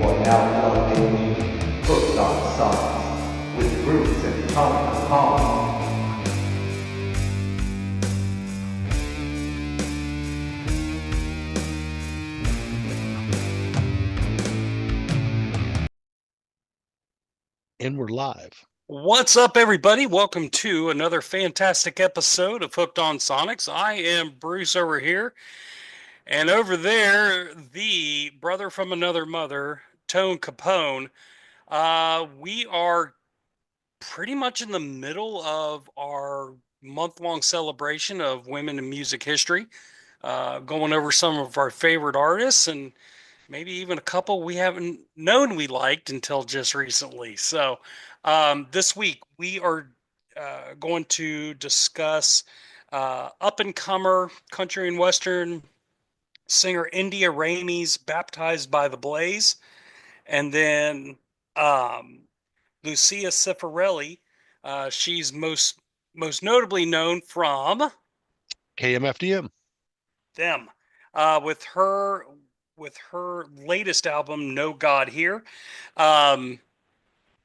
are now plugged into Hooked on Science with Bruce and Tony Khan. And we're live. What's up, everybody? Welcome to another fantastic episode of Hooked on Sonics. I am Bruce over here, and over there, the brother from another mother, Tone Capone. We are pretty much in the middle of our month-long celebration of women in music history, going over some of our favorite artists and maybe even a couple we haven't known we liked until just recently. So, this week we are going to discuss up and comer country and western singer India Ramey's "Baptized by the Blaze," and then um, Lucia Cifarelli. She's most notably known from KMFDM. them with her latest album No God Here.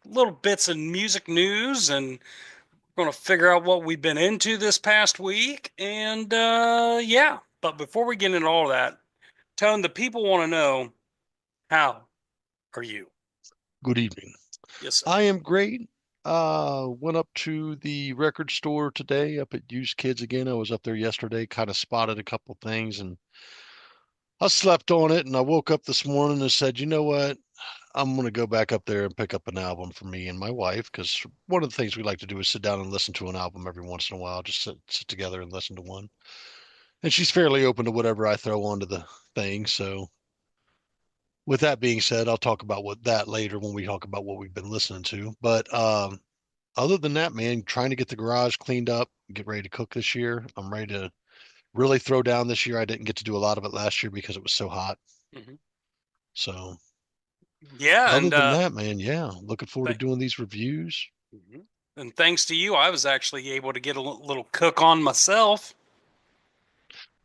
Little bits of music news, and we're going to figure out what we've been into this past week, and yeah. But before we get into all that, Tone, the people want to know, how are you? Good evening. Yes, sir. I am great. Went up to the record store today up at Used Kids again. I was up there yesterday, kind of spotted a couple things and I slept on it and I woke up this morning and said, you know what? I'm going to go back up there and pick up an album for me and my wife because one of the things we like to do is sit down and listen to an album every once in a while, just sit together and listen to one. And she's fairly open to whatever I throw onto the thing. So with that being said, I'll talk about what that later when we talk about what we've been listening to. But other than that, man, trying to get the garage cleaned up, get ready to cook this year. I'm ready to really throw down this year. I didn't get to do a lot of it last year because it was so hot. Hmm. So Yeah, other and than that, man, yeah, looking forward to th- doing these reviews. mhm. And thanks to you, I was actually able to get a little cook on myself.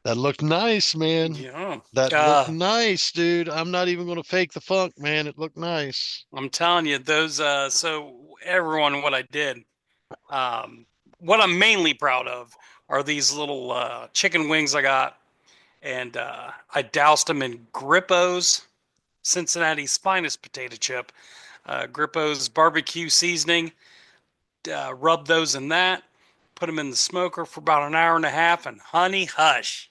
That looked nice, man. Yeah. That looked Uh, nice, dude. I'm not even going to fake the funk, man. It looked nice. I'm telling you, those so everyone, what I did, um what I'm mainly proud of are these little chicken wings I got, and I doused them in Grippo's Cincinnati's finest potato chip, Grippo's barbecue seasoning. Rubbed those in that, put them in the smoker for about an hour and a half, and honey hush,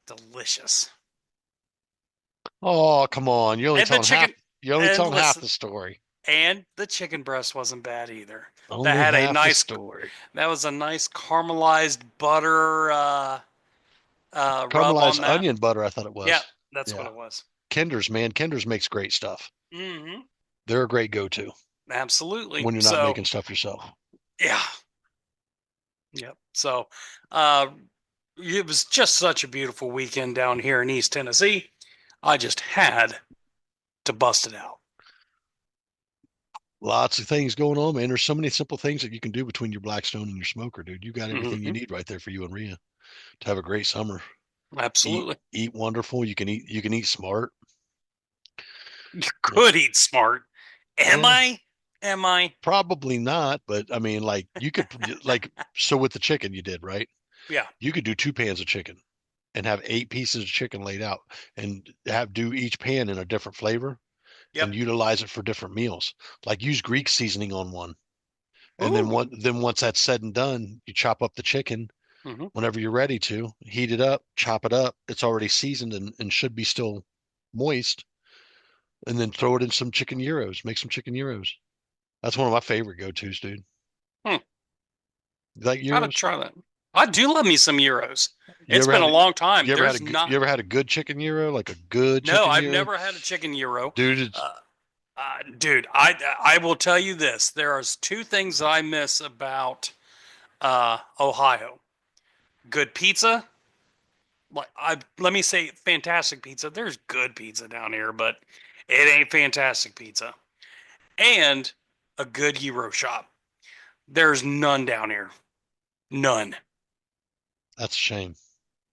delicious. Oh, come on. And the chicken, You're only and telling half listen, the story. and the chicken breast wasn't bad either. That Only had a half the nice, story. that was a nice caramelized butter rub on Caramelized that. onion butter, I thought it Yeah, was. that's what Yeah. it was. Kinder's, man. Kinder's makes great stuff. Hmm. They're a great go-to Absolutely. when you're not So, making stuff yourself. yeah, yep. So, uh, it was just such a beautiful weekend down here in East Tennessee. I just had to bust it out. Lots of things going on, man. There's so many simple things that you can do between your Blackstone and your smoker, dude. You got everything you Hmm. need right there for you and Rhea to have a great summer. Eat Absolutely. eat wonderful. You can eat smart. You Yeah. could eat smart. Am Yeah. I? Am I? Probably not, but I mean, like you could like so with the chicken you did, right? Yeah. You could do 2 pans of chicken and have 8 pieces of chicken laid out and have do each pan in a different flavor and Yep. utilize it for different meals. Like use Greek seasoning on one. And Ooh. then once that's said and done, you chop up the chicken Hmm. whenever you're ready to, heat it up, chop it up. It's already seasoned and should be still moist. And then throw it in some chicken gyros. Make some chicken gyros. That's one of my favorite go-tos, dude. Hmm. You like Gotta gyros? try that. I do love me some euros. You It's ever been had a a long time. you ever had There's a not. you ever had a good chicken gyro? Like a good No, chicken I've gyro? never had a chicken euro. Dude, it's Uh, dude, I will tell you this. There are two things I miss about Ohio. Good pizza. Like, let me say fantastic pizza. There's good pizza down here, but it ain't fantastic pizza. And a good gyro shop. There's none down here. None. that's a shame.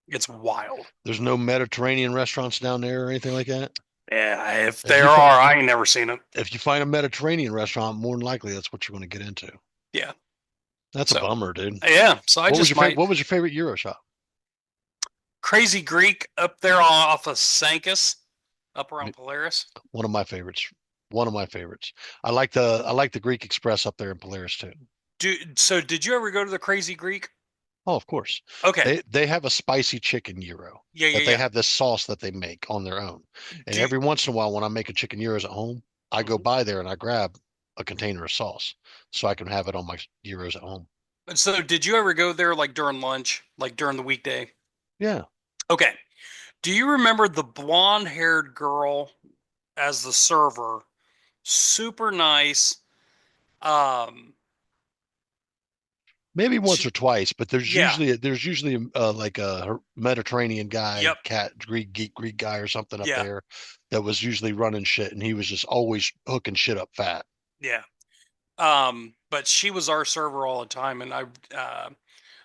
It's wild. There's no Mediterranean restaurants down there or anything like that. Yeah, if If there you find are, I ain't never seen it. if you find a Mediterranean restaurant, more than likely that's what you're going to get into. Yeah. That's a So bummer, dude. yeah. So I just might What was your favorite Euro shop? Crazy Greek up there off of Sankus, up around Polaris. One of my favorites. One of my favorites. I like the Greek Express up there in Polaris too. So did you ever go to the Crazy Greek? Oh, of course. Okay. They have a spicy chicken gyro Yeah, yeah, that they yeah. have this sauce that they make on their own. And Do every once in a while when I'm making chicken gyros at home, I go Mhm. by there and I grab a container of sauce so I can have it on my gyros at home. So did you ever go there like during lunch, like during the weekday? Yeah. Okay. Do you remember the blonde-haired girl as the server? Super nice. Um, Maybe once or she, twice, but yeah, there's usually like a Mediterranean guy, yep, cat Greek guy or something up yeah, there that was usually running shit, and he was just always hooking shit up fat. yeah. But she was our server all the time, and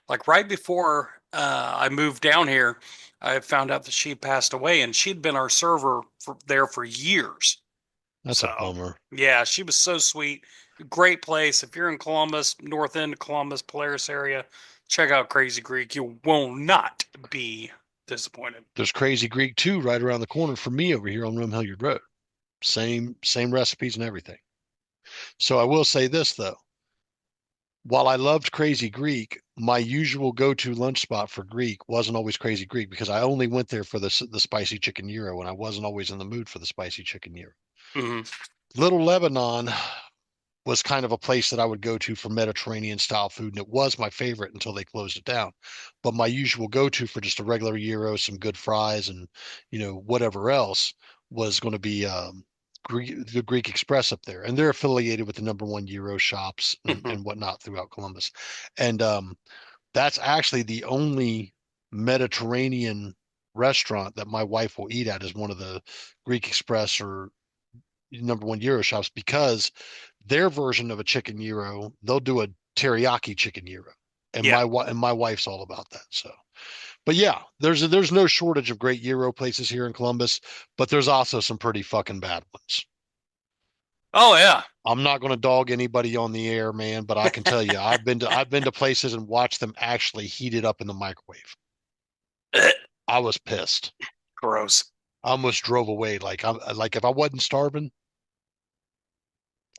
like right before I moved down here, I found out that she passed away, and she'd been our server there for years. That's a So, bummer. yeah, she was so sweet. Great place. If you're in Columbus, North End of Columbus, Polaris area, check out Crazy Greek. You will not be disappointed. There's Crazy Greek too, right around the corner from me over here on Rum Hilliard Road. Same recipes and everything. So I will say this though. While I loved Crazy Greek, my usual go-to lunch spot for Greek wasn't always Crazy Greek because I only went there for the spicy chicken gyro and I wasn't always in the mood for the spicy chicken gyro. Hmm. Little Lebanon was kind of a place that I would go to for Mediterranean style food, and it was my favorite until they closed it down. But my usual go to for just a regular gyro, some good fries, and whatever else was going to be the Greek Express up there, and they're affiliated with the number one gyro shops and whatnot throughout Columbus, and that's actually the only Mediterranean restaurant that my wife will eat at is one of the Greek Express or number one gyro shops because their version of a chicken gyro, they'll do a teriyaki chicken gyro, and Yeah. my wife's all about that. So, but yeah, there's no shortage of great gyro places here in Columbus, but there's also some pretty fucking bad ones. Oh, yeah. I'm not going to dog anybody on the air, man, but I can tell you, I've been to places and watched them actually heat it up in the microwave. I was pissed. Gross. I almost drove away. Like if I wasn't starving,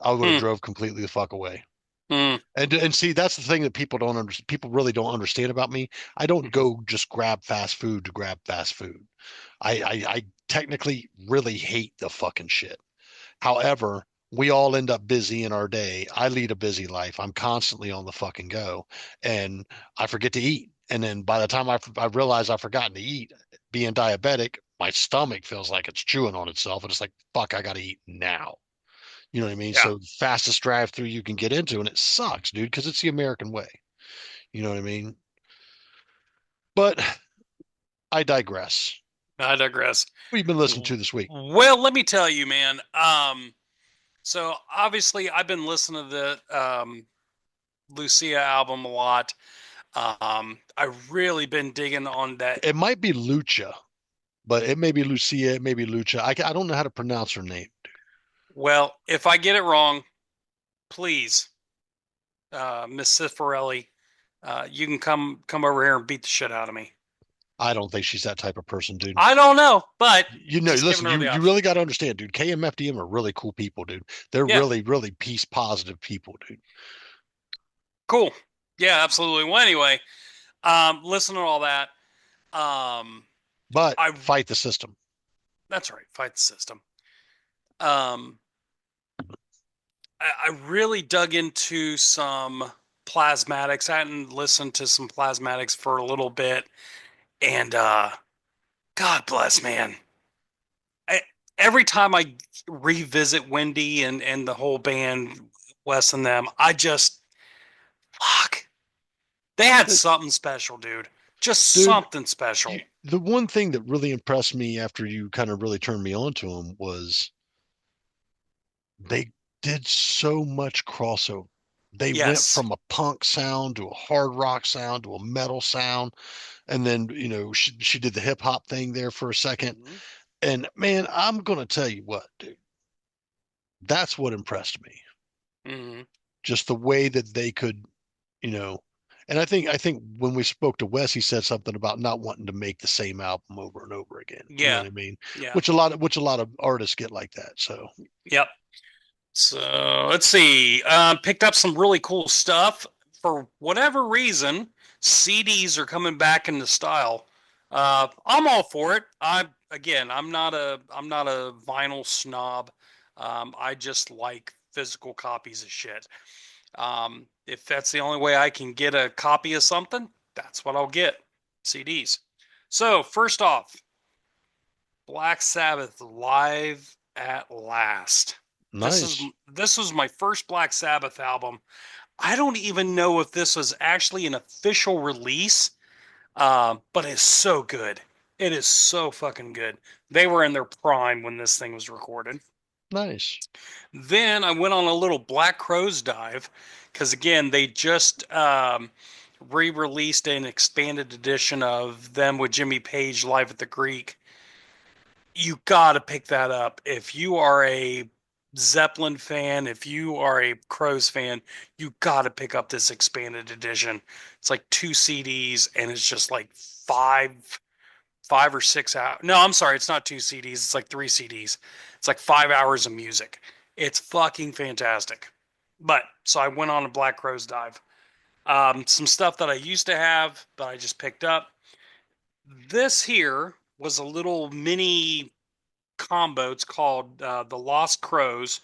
I would have Hmm. drove completely the fuck away. Hmm. And see, that's the thing that people don't understand. People really don't understand about me. I don't Hmm. go just grab fast food to grab fast food. I technically really hate the fucking shit. However, we all end up busy in our day. I lead a busy life. I'm constantly on the fucking go, and I forget to eat. And then by the time I realize I've forgotten to eat, being diabetic, my stomach feels like it's chewing on itself, and it's like, fuck, I gotta eat now. You know what I mean? Yeah. So fastest drive through you can get into, and it sucks, dude, because it's the American way. You know what I mean? But I digress. I digress. What have you been listening to this week? Well, let me tell you, man. So obviously I've been listening to the Lucia album a lot. I've really been digging on that. It might be Lucha, but it may be Lucia, it may be Lucha. I don't know how to pronounce her name. Well, if I get it wrong, please, Miss Cifarelli, you can come over here and beat the shit out of me. I don't think she's that type of person, dude. I don't know, but just giving Listen, her the you option. really got to understand, dude. KMFDM are really cool people, dude. They're Yeah, really, really peace positive people, dude. cool. Yeah, absolutely. Well, anyway, listen to all that. Um, But I fight the system. That's right. Fight the system. Um, I really dug into some plasmatics. I hadn't listened to some plasmatics for a little bit, and God bless, man. I, every time I revisit Wendy and the whole band, Wes and them, I just fuck. They had something special, dude. Just Dude, something special. the one thing that really impressed me after you kind of really turned me on to them was they did so much crossover. They went Yes. from a punk sound to a hard rock sound to a metal sound, and then she did the hip hop thing there for a second. Mhm. And man, I'm gonna tell you what, dude, that's what impressed me. Hmm. Just the way that they could, you know, and I think when we spoke to Wes, he said something about not wanting to make the same album over and over again. You know Yeah. what I mean? Yeah. Which a lot of artists get like that. So Yep. So let's see. Picked up some really cool stuff. For whatever reason, CDs are coming back into style. I'm all for it. I'm not a vinyl snob. I just like physical copies of shit. If that's the only way I can get a copy of something, that's what I'll get. CDs. So first off, Black Sabbath live at last. This is nice, this was my first Black Sabbath album. I don't even know if this was actually an official release, but it's so good. It is so fucking good. They were in their prime when this thing was recorded. nice, Then I went on a little Black Crowes dive because again they just re-released an expanded edition of them with Jimmy Page live at the Greek. You got to pick that up. If you are a Zeppelin fan, if you are a Crows fan, you got to pick up this expanded edition. It's like two CDs and it's just like five or 6 hours. No, I'm sorry, it's not two CDs. It's like three CDs. It's like 5 hours of music. It's fucking fantastic. But so I went on a Black Crowes dive. Some stuff that I used to have that I just picked up. This here was a little mini combo. It's called the Lost Crows,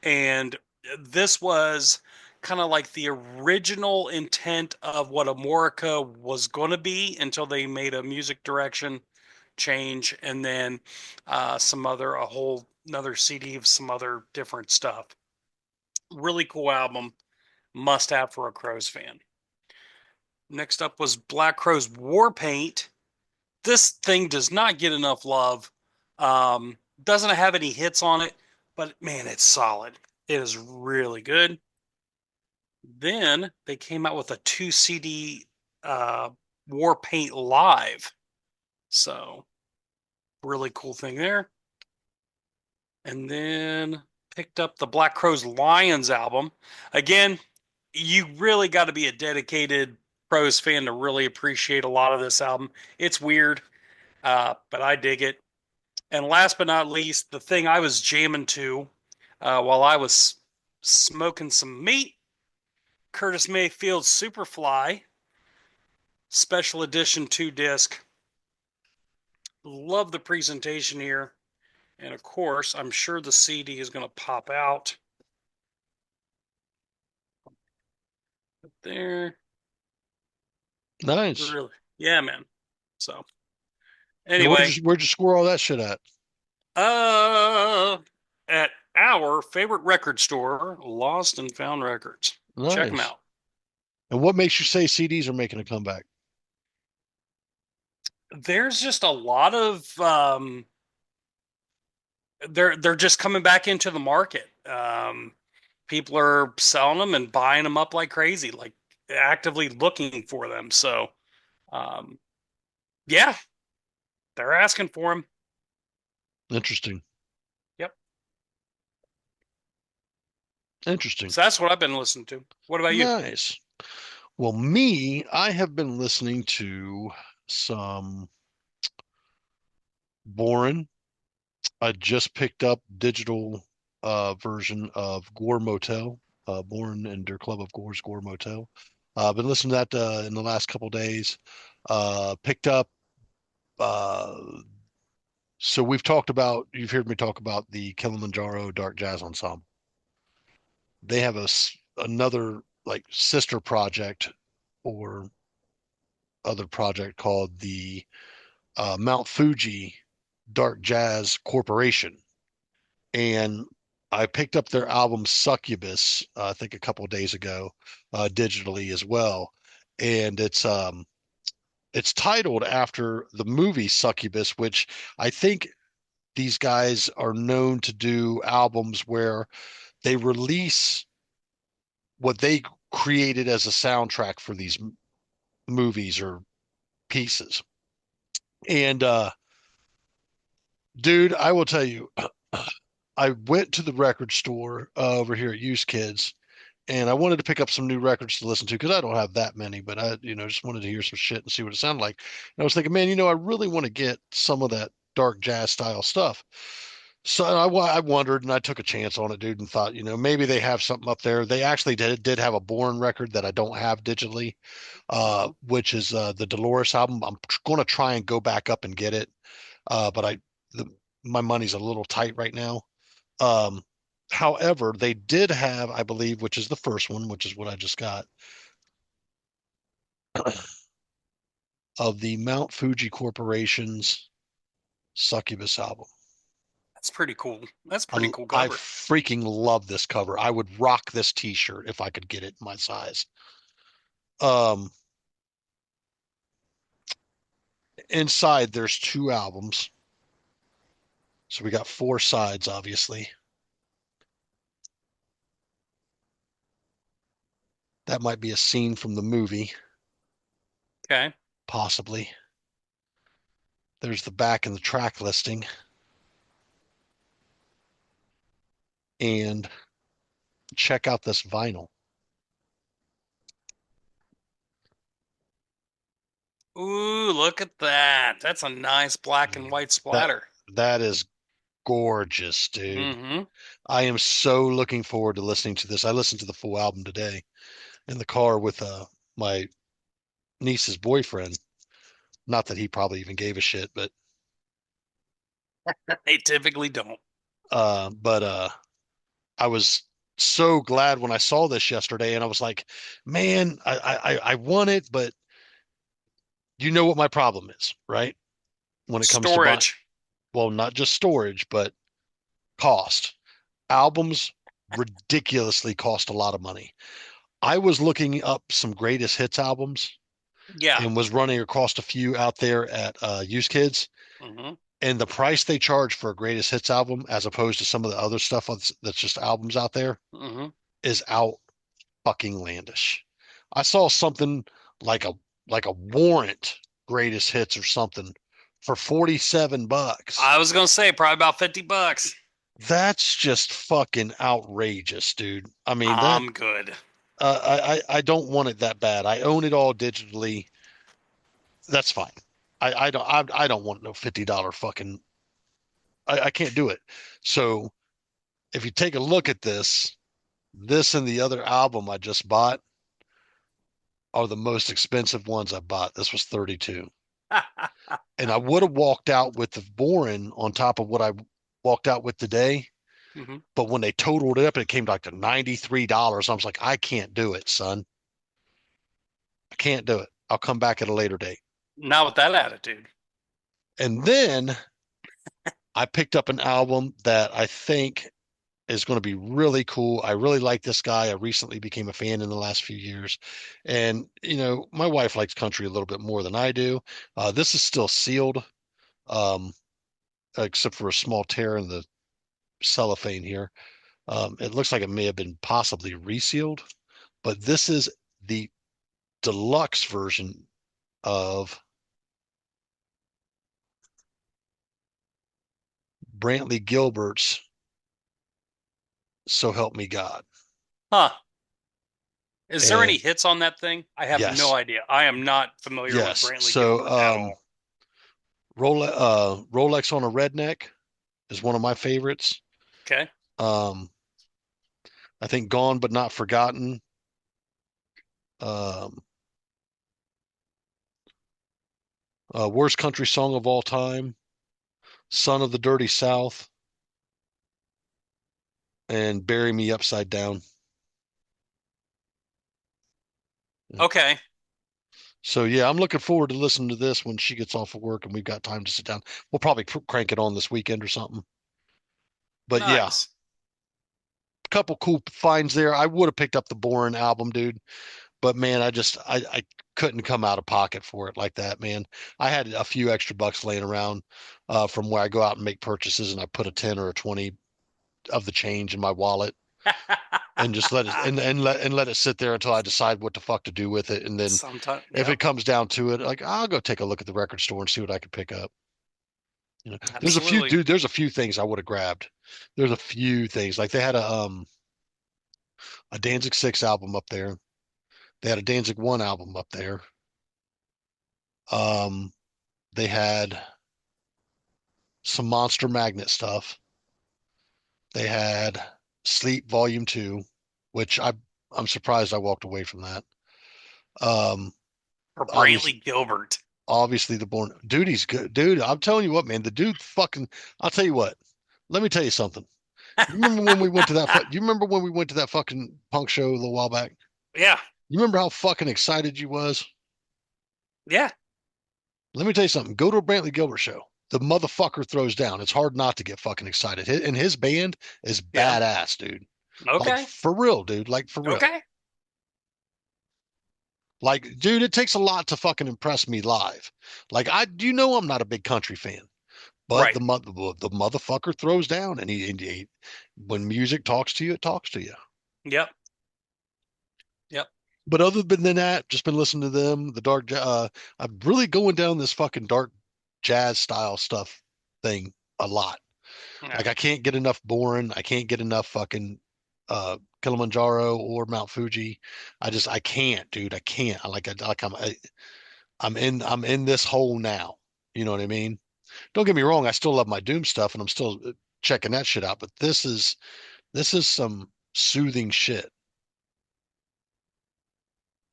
and this was kind of like the original intent of what Amorica was going to be until they made a music direction change, and then a whole another CD of some other different stuff. Really cool album, must have for a Crows fan. Next up was Black Crowes War Paint. This thing does not get enough love. Doesn't have any hits on it, but man, it's solid. It is really good. Then they came out with a two CD War Paint Live. So, really cool thing there. And then picked up the Black Crowes Lions album. Again, you really got to be a dedicated Crows fan to really appreciate a lot of this album. It's weird, but I dig it. And last but not least, the thing I was jamming to while I was smoking some meat, Curtis Mayfield's Superfly Special Edition 2 disc. Love the presentation here. And of course, I'm sure the CD is going to pop out there. nice. Really? Yeah, man. So, And anyway, where'd you score all that shit at? uh, at our favorite record store, Lost and Found Records. Check them Nice. out. And what makes you say CDs are making a comeback? There's just a lot of they're just coming back into the market. People are selling them and buying them up like crazy, like actively looking for them. So, um, yeah, they're asking for them. Interesting. Yep. Interesting. So that's what I've been listening to. What about you? Nice. Well, me, I have been listening to some Boring. I just picked up digital version of Gore Motel, Born and Der Club of Gore's Gore Motel. I've been listening to that in the last couple days. Picked up. Uh, so you've heard me talk about the Kilimanjaro Dark Jazz Ensemble. They have another like sister project or other project called the Mount Fuji Dark Jazz Corporation. And I picked up their album Succubus, I think a couple of days ago, digitally as well. And it's titled after the movie Succubus, which I think these guys are known to do albums where they release what they created as a soundtrack for these movies or pieces. And Dude, I will tell you, I went to the record store over here at Used Kids, and I wanted to pick up some new records to listen to because I don't have that many, but I, just wanted to hear some shit and see what it sounded like. And I was thinking, man, I really want to get some of that dark jazz style stuff. So I wondered, and I took a chance on it, dude, and thought, maybe they have something up there. They actually did have a Born record that I don't have digitally, Hmm. which is the Dolores album. I'm going to try and go back up and get it, but the, my money's a little tight right now. Um, However, they did have, I believe, which is the first one, which is what I just got, of the Mount Fuji Corporation's Succubus album. That's pretty cool. That's a pretty I, cool I cover. freaking love this cover. I would rock this t-shirt if I could get it in my size. Um, Inside there's two albums. So we got four sides, obviously. That might be a scene from the movie, Okay. possibly. There's the back and the track listing. And check out this vinyl. Ooh, look at that. That's a nice black and white That splatter. that is gorgeous, dude. Hmm. I am so looking forward to listening to this. I listened to the full album today in the car with my niece's boyfriend. Not that he probably even gave a shit, but They typically don't. but I was so glad when I saw this yesterday, and I was like, man, I want it, but you know what my problem is, right? When it comes to buying, Storage. well, not just storage, but cost. Albums ridiculously cost a lot of money. I was looking up some greatest hits albums Yeah. and was running across a few out there at Used Kids. Hmm. And the price they charge for a greatest hits album, as opposed to some of the other stuff that's just albums out there, Hmm. is out fucking landish. I saw something like a Warrant greatest hits or something for $47. I was gonna say probably about $50. That's just fucking outrageous, dude. I mean that I'm good. I don't want it that bad. I own it all digitally. That's fine. I don't want no $50 fucking. I can't do it. So if you take a look at this and the other album I just bought are the most expensive ones I bought. This was 32. And I would have walked out with the Boring on top of what I walked out with today. Hmm. But when they totaled it up, it came back to $93. I was like, I can't do it, son. I can't do it. I'll come back at a later date. Not with that attitude. And then I picked up an album that I think is going to be really cool. I really like this guy. I recently became a fan in the last few years. And, my wife likes country a little bit more than I do. This is still sealed, um, except for a small tear in the cellophane here. It looks like it may have been possibly resealed, but this is the deluxe version of Brantley Gilbert's So Help Me God. Huh. Is there any And hits on that thing? I have no yes, idea. I am not familiar with yes. Brantley So Gilbert at all. Rolex on a Redneck is one of my favorites. Okay. Um, I think Gone But Not Forgotten. Um, Worst Country Song of All Time, Son of the Dirty South, and Bury Me Upside Down. Okay. So yeah, I'm looking forward to listening to this when she gets off of work and we've got time to sit down. We'll probably crank it on this weekend or something. But yeah, Nice. a couple cool finds there. I would have picked up the Boring album, dude, but man, I couldn't come out of pocket for it like that, man. I had a few extra bucks laying around from where I go out and make purchases, and I put a 10 or a 20 of the change in my wallet and just let it and let it sit there until I decide what the fuck to do with it. And then Sometimes, if yeah. it comes down to it, like I'll go take a look at the record store and see what I can pick up. You know, Absolutely. there's a few things I would have grabbed. There's a few things like they had a Danzig 6 album up there. They had a Danzig 1 album up there. Um, they had some Monster Magnet stuff. They had Sleep Volume 2, which I'm surprised I walked away from that. Um, Or obviously, Brantley Gilbert. obviously the Born dude, he's good. Dude, I'm telling you what, man, the dude fucking I'll tell you what. Let me tell you something. You remember when we went to that you remember when we went to that fucking punk show a little while back? Yeah. You remember how fucking excited you was? Yeah. Let me tell you something. Go to a Brantley Gilbert show. The motherfucker throws down. It's hard not to get fucking excited. And his band is Yeah. badass, dude. Like Okay. for real, dude. Like for real. Okay. Like, dude, it takes a lot to fucking impress me live. Like you know, I'm not a big country fan, but Right. the motherfucker throws down, and he when music talks to you, it talks to you. Yep. Yep. But other than that, just been listening to them. I'm really going down this fucking dark jazz style stuff thing a lot. Yeah. Like I can't get enough boring. I can't get enough fucking Kilimanjaro or Mount Fuji. I can't, dude. I can't. I'm in this hole now. You know what I mean? Don't get me wrong. I still love my Doom stuff, and I'm still checking that shit out. But this is some soothing shit.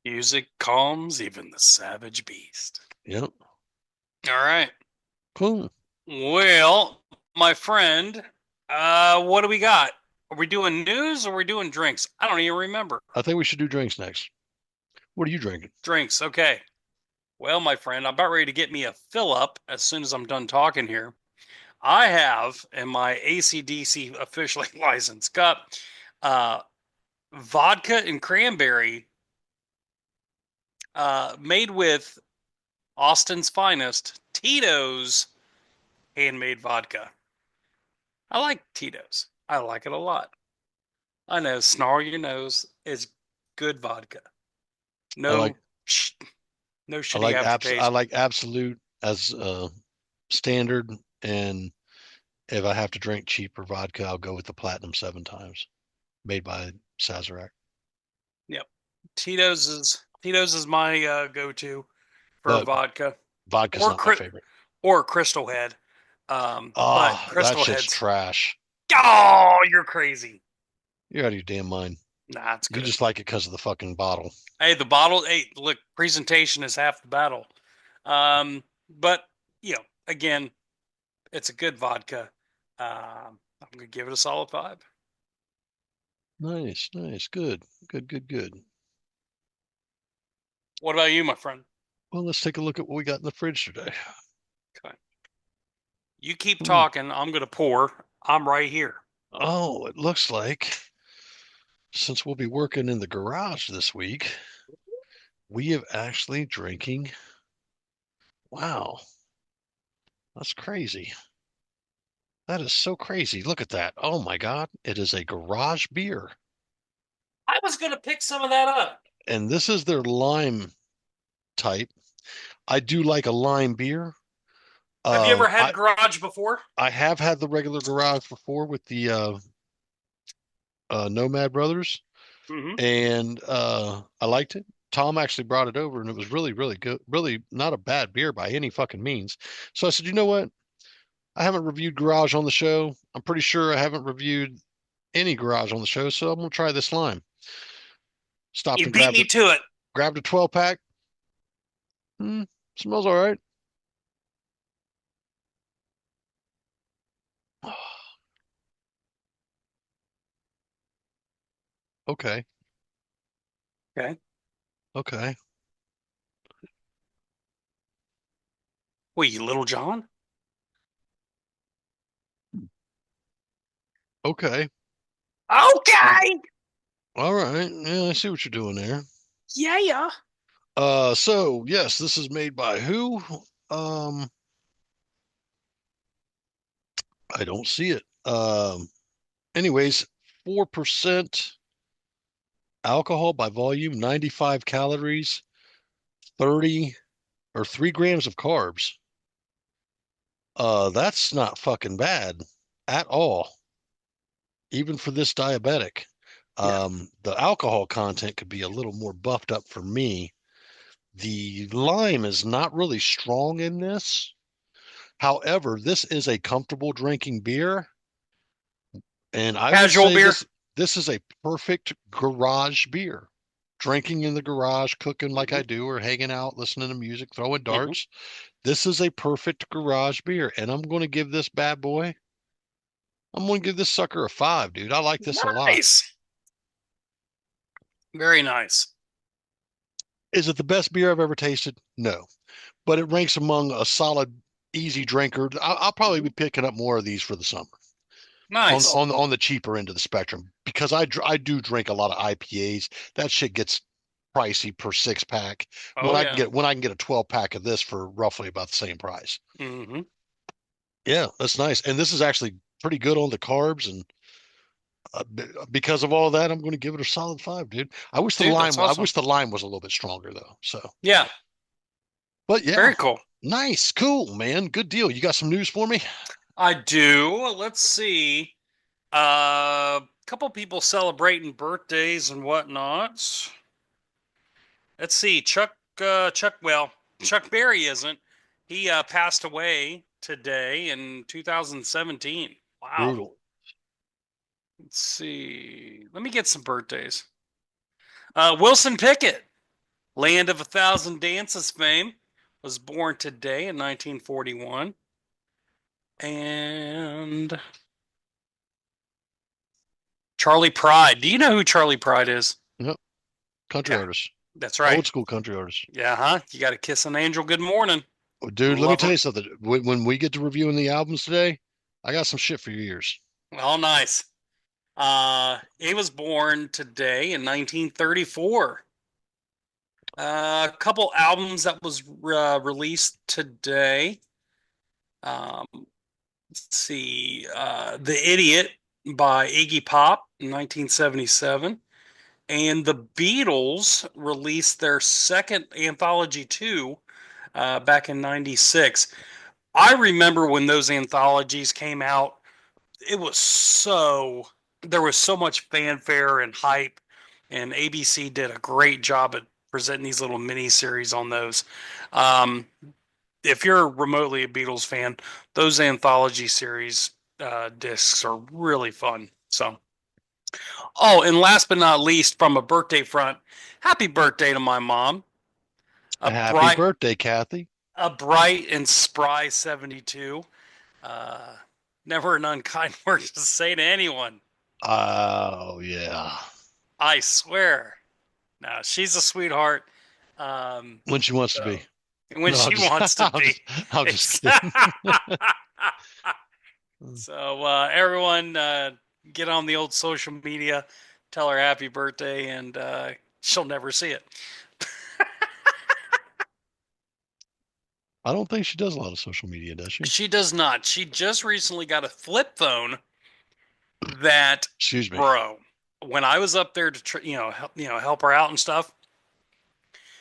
Music calms even the savage beast. Yep. All right. Cool. Well, my friend, what do we got? Are we doing news or are we doing drinks? I don't even remember. I think we should do drinks next. What are you drinking? Drinks, okay. Well, my friend, I'm about ready to get me a fill up as soon as I'm done talking here. I have in my ACDC officially licensed cup uh, vodka and cranberry made with Austin's finest, Tito's handmade vodka. I like Tito's. I like it a lot. I know, snarl your nose is good vodka. I like No, no shitty I aftertaste. like Absolute as standard, and if I have to drink cheaper vodka, I'll go with the Platinum 7 times, made by Sazerac. Yep, Tito's is my go-to for But vodka, vodka's or not my favorite. or Crystal Head. But That Crystal shit's Head's trash. oh, you're crazy. You're out of your damn mind. Nah, it's You good. just like it because of the fucking bottle. Hey, the bottle. Hey, look, presentation is half the battle. But again, it's a good vodka. I'm gonna give it a solid 5. Nice, nice, good, good, good, good. What about you, my friend? Well, let's take a look at what we got in the fridge today. Okay. You keep Hmm. talking. I'm gonna pour. I'm right here. Oh, it looks like since we'll be working in the garage this week, we have actually drinking. Wow, that's crazy. That is so crazy. Look at that. Oh my God. It is a garage beer. I was gonna pick some of that up. And this is their lime type. I do like a lime beer. Have you ever I had Garage before? I have had the regular garage before with the Nomad Brothers, Mm-hmm. and I liked it. Tom actually brought it over, and it was really, really good. Really not a bad beer by any fucking means. So I said, you know what? I haven't reviewed Garage on the show. I'm pretty sure I haven't reviewed any Garage on the show, so I'm gonna try this lime. Stopped You and beat me to it. grabbed a 12 pack. Smells all right. Okay. Okay. Okay. Wait, you little John? Okay. Okay. All right. Yeah, I see what you're doing there. Yeah. So yes, this is made by who? Um, I don't see it. Anyways, 4% alcohol by volume, 95 calories, 30 or 3 grams of carbs. That's not fucking bad at all, even for this diabetic. Yeah. The alcohol content could be a little more buffed up for me. The lime is not really strong in this. However, this is a comfortable drinking beer, and I would Casual say beer. this is a perfect garage beer. Drinking in the garage, cooking like Hmm. I do, or hanging out, listening to music, throwing Hmm. darts. This is a perfect garage beer, and I'm going to give this sucker a 5, dude. I like this a lot. Nice. Very nice. Is it the best beer I've ever tasted? No, but it ranks among a solid, easy drinker. I'll probably be Mhm. picking up more of these for the summer Nice. on the cheaper end of the spectrum because I do drink a lot of IPAs. That shit gets pricey per 6 pack. Oh yeah. When I can get a 12 pack of this for roughly about the same price. Hmm. Yeah, that's nice. And this is actually pretty good on the carbs and because of all that, I'm going to give it a solid 5, dude. Dude, that's I awesome. wish the lime was a little bit stronger though. So, Yeah. but yeah, Very cool. nice, cool, man. Good deal. You got some news for me? I do. Let's see. A couple people celebrating birthdays and whatnot. Let's see. Chuck Berry isn't. He passed away today in 2017. Wow. Brutal. Let's see. Let me get some birthdays. Wilson Pickett, Land of a Thousand Dances fame, was born today in 1941. And Charlie Pride. Do you know who Charlie Pride is? Yep. Country Yeah, artist, that's right. old school country artist. Yeah, huh? You got to kiss an angel good morning. Dude, let me Love tell her. you something. When we get to reviewing the albums today, I got some shit for your ears. Oh, nice. He was born today in 1934. A couple albums that was released today. Let's see. The Idiot by Iggy Pop in 1977. And the Beatles released their second anthology, too, back in 96. I remember when those anthologies came out, it was there was so much fanfare and hype, and ABC did a great job at presenting these little mini series on those. Um, if you're remotely a Beatles fan, those anthology series discs are really fun. So, oh, and last but not least, from a birthday front, happy birthday to my mom. A Happy bright, birthday, Kathy. a bright and spry 72. Uh, Never an unkind word to say to anyone. Oh yeah. I swear. No, she's a sweetheart. Um, When she wants to be. so when No, she wants to be. I'm just It's kidding. so everyone get on the old social media, tell her happy birthday, and she'll never see it. I don't think she does a lot of social media, does she? She does not. She just recently got a flip phone that, Excuse me. bro, when I was up there to help her out and stuff,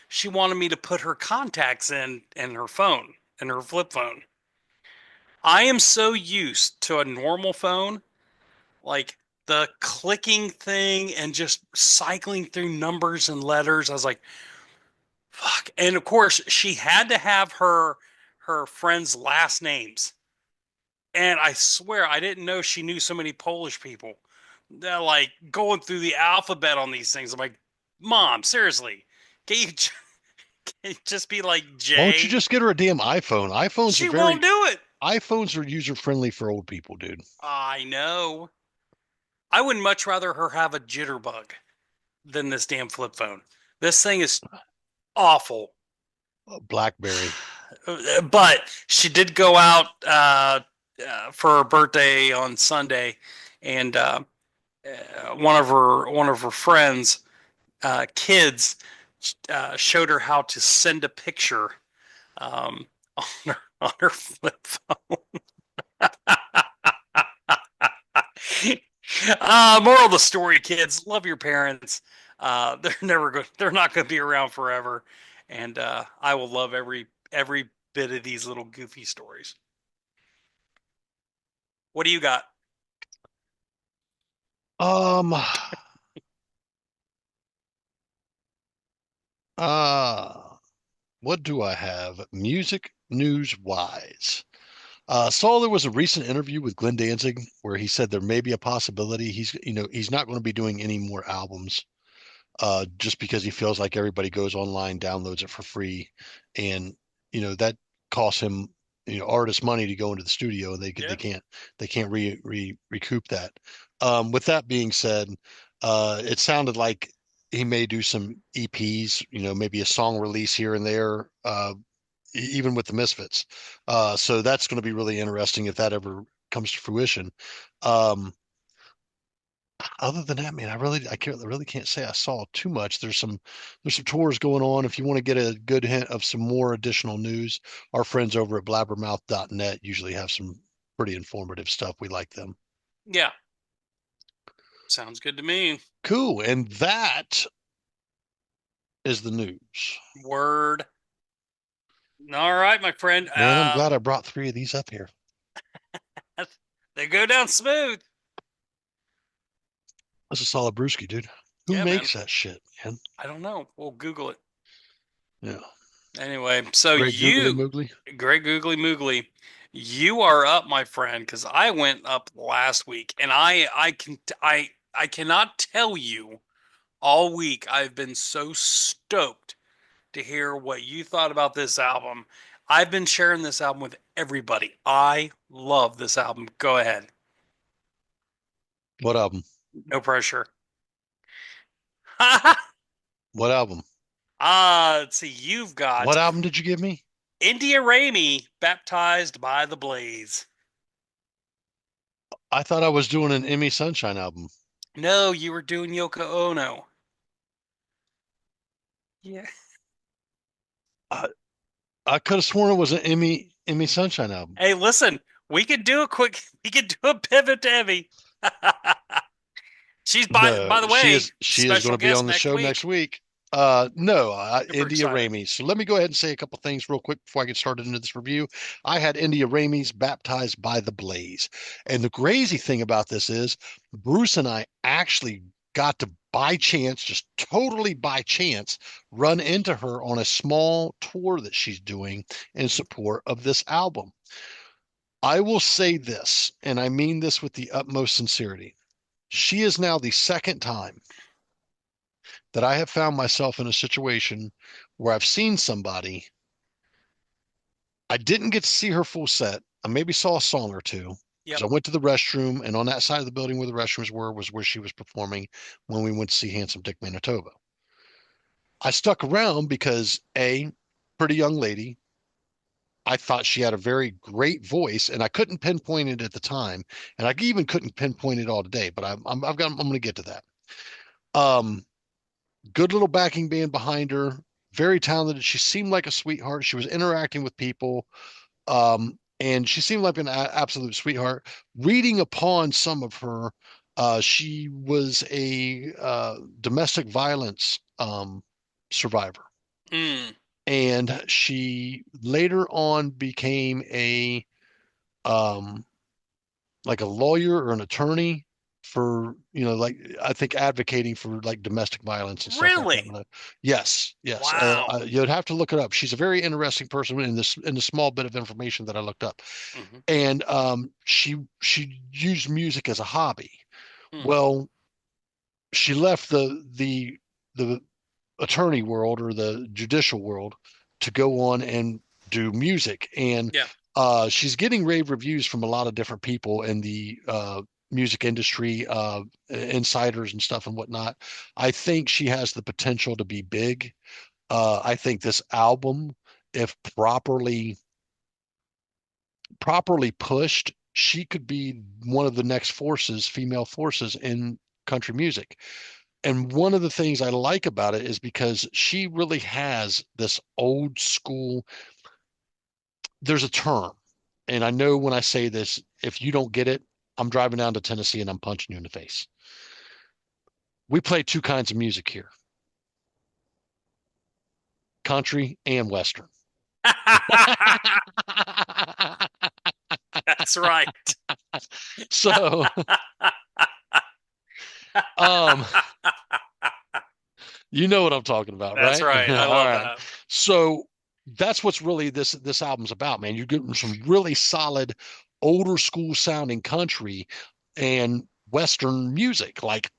she wanted me to put her contacts in her phone, in her flip phone. I am so used to a normal phone, like the clicking thing and just cycling through numbers and letters. I was like, fuck. And of course, she had to have her friends' last names. And I swear I didn't know she knew so many Polish people. They're like going through the alphabet on these things. I'm like, Mom, seriously, can you, can you just be like Why don't you J? just get her a damn iPhone? She won't do it. iPhones are user friendly for old people, dude. I know. I would much rather her have a jitterbug than this damn flip phone. This thing is awful. BlackBerry. But she did go out for her birthday on Sunday, and one of her friends, kids, showed her how to send a picture um, on her flip phone. Moral of the story, kids: love your parents. They're not going to be around forever, and I will love every bit of these little goofy stories. What do you got? Um, uh, what do I have? Music news wise. Saw there was a recent interview with Glenn Danzig where he said there may be a possibility he's not going to be doing any more albums, just because he feels like everybody goes online, downloads it for free, and that costs him artists money to go into the studio, and Yeah. they can't recoup that. With that being said, it sounded like he may do some EPs, maybe a song release here and there, even with the Misfits. So that's going to be really interesting if that ever comes to fruition. Um, Other than that, man, I really can't say I saw too much. There's some tours going on. If you want to get a good hint of some more additional news, our friends over at blabbermouth.net usually have some pretty informative stuff. We like them. Yeah. Sounds good to me. Cool. And that is the news. Word. All right, my friend. Man, I'm glad I brought three of these up here. They go down smooth. That's a solid brewski, dude. Who Yeah, man. makes that shit, man? I don't know. We'll Google it. Yeah. Anyway, so Great googly you, moogly. Greg Googly Moogly, you are up, my friend, because I went up last week, and I cannot tell you all week I've been so stoked to hear what you thought about this album. I've been sharing this album with everybody. I love this album. Go ahead. What album? No pressure. What album? Let's see. You've got What album did you give me? India Ramey, Baptized by the Blaze. I thought I was doing an Emmy Sunshine album. No, you were doing Yoko Ono. Yeah. I could have sworn it was an Emmy Sunshine album. Hey, listen, we could do a pivot to Emmy. She's No, by the way, she is going special to be guest on the next show week. next week. No, Super India excited. Ramey. So let me go ahead and say a couple things real quick before I get started into this review. I had India Ramey's Baptized by the Blaze. And the crazy thing about this is Bruce and I actually got to by chance, just totally by chance, run into her on a small tour that she's doing in support of this album. I will say this, and I mean this with the utmost sincerity. She is now the second time that I have found myself in a situation where I've seen somebody. I didn't get to see her full set. I maybe saw a song or two because Yep. I went to the restroom, and on that side of the building where the restrooms were was where she was performing when we went to see Handsome Dick Manitoba. I stuck around because A, pretty young lady. I thought she had a very great voice, and I couldn't pinpoint it at the time, and I even couldn't pinpoint it all today. But I'm going to get to that. Um, Good little backing band behind her, very talented. She seemed like a sweetheart. She was interacting with people, and she seemed like an absolute sweetheart. Reading upon some of her, she was a domestic violence survivor, Mm, and she later on became a um, like a lawyer or an attorney for, like, I think advocating for like domestic violence and stuff like that. really? Yes, yes. Wow. You'd have to look it up. She's a very interesting person in the small bit of information that I looked up. Hmm. And she used music as a hobby. Mm, Well, she left the attorney world or the judicial world to go on and do music. And yeah. she's getting rave reviews from a lot of different people in the music industry, insiders and stuff and whatnot. I think she has the potential to be big. I think this album, if properly pushed, she could be one of the next female forces in country music. And one of the things I like about it is because she really has this old school, there's a term. And I know when I say this, if you don't get it, I'm driving down to Tennessee and I'm punching you in the face. We play two kinds of music here, country and Western. That's right. So, um, you know what I'm talking about, That's right? right. I All love right. that. So that's what's really this album's about, man. You're getting some really solid, older school sounding country and Western music. Like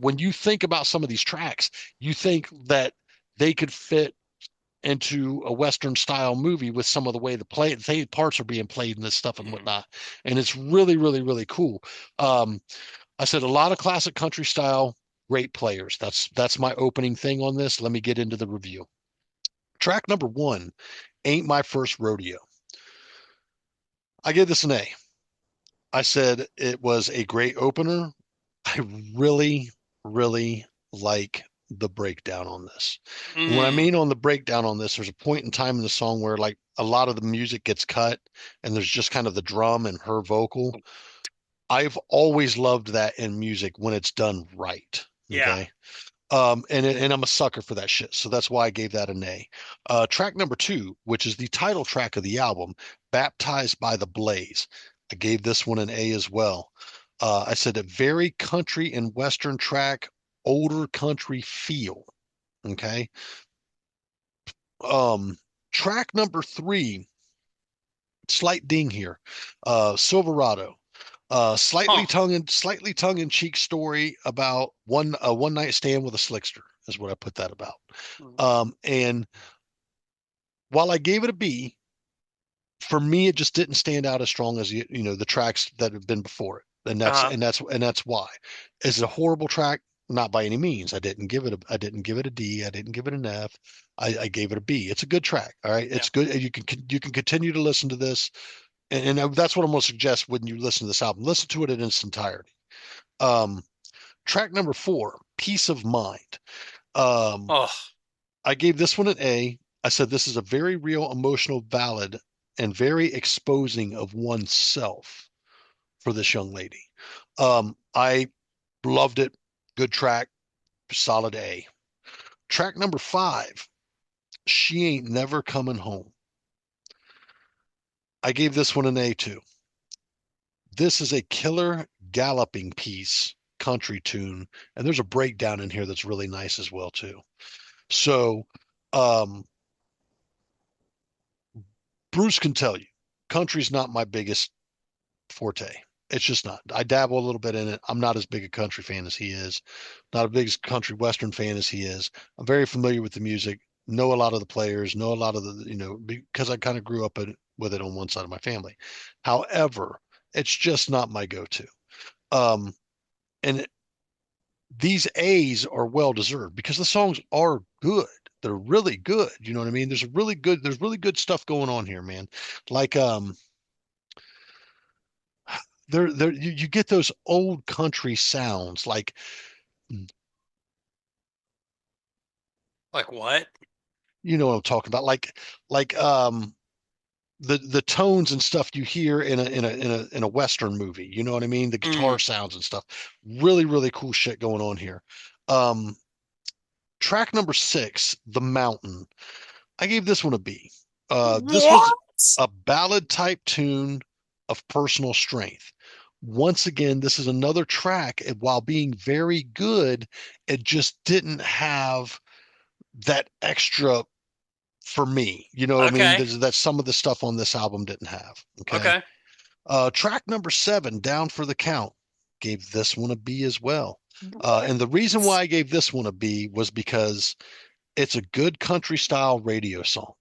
when you think about some of these tracks, you think that they could fit into a Western style movie with some of the way the parts are being played and this stuff and Mm. whatnot. And it's really, really, really cool. Um, I said a lot of classic country style, great players. That's my opening thing on this. Let me get into the review. Track number one, Ain't My First Rodeo. I gave this an A. I said it was a great opener. I really, really like the breakdown on this. And what I Mm. mean on the breakdown on this, there's a point in time in the song where like a lot of the music gets cut and there's just kind of the drum and her vocal. I've always loved that in music when it's done right. Yeah. Okay. And I'm a sucker for that shit. So that's why I gave that an A. Track number two, which is the title track of the album, Baptized by the Blaze. I gave this one an A as well. I said a very country and Western track, older country feel. Okay. Um, Track number three, slight ding here. Silverado. Huh. Slightly tongue in cheek story about a one night stand with a slickster is what I put that about. And while I gave it a B, for me it just didn't stand out as strong as the tracks that have been before it, and Uh-huh. that's why. Is it a horrible track? Not by any means. I didn't give it a D. I didn't give it an F. I gave it a B. It's a good track. All right, Yeah. it's good. You can continue to listen to this, and that's what I'm going to suggest when you listen to this album. Listen to it in its entirety. Um, Track number four, Peace of Mind. Um, Oh. I gave this one an A. I said this is a very real emotional ballad and very exposing of oneself for this young lady. I loved it. Good track, solid A. Track number five, She Ain't Never Coming Home. I gave this one an A too. This is a killer galloping piece, country tune, and there's a breakdown in here that's really nice as well too. So, um, Bruce can tell you, country's not my biggest forte. It's just not. I dabble a little bit in it. I'm not as big a country fan as he is, not a big country western fan as he is. I'm very familiar with the music, know a lot of the players, know a lot of because I kind of grew up with it on one side of my family. However, it's just not my go-to. Um, and these A's are well deserved because the songs are good. They're really good. You know what I mean? There's really good stuff going on here, man. Like you get those old country sounds like Like what? you know what I'm talking about, like the tones and stuff you hear in a Western movie. You know what I mean? The Mm. guitar sounds and stuff. Really, really cool shit going on here. Um, Track number six, The Mountain. I gave this one a B. This was What? a ballad type tune of personal strength. Once again, this is another track, and while being very good, it just didn't have that extra for me. You know what I mean? Okay. That some of the stuff on this album didn't have. Okay. Okay. Track number seven, Down for the Count, gave this one a B as well. And the reason why I gave this one a B was because it's a good country style radio song.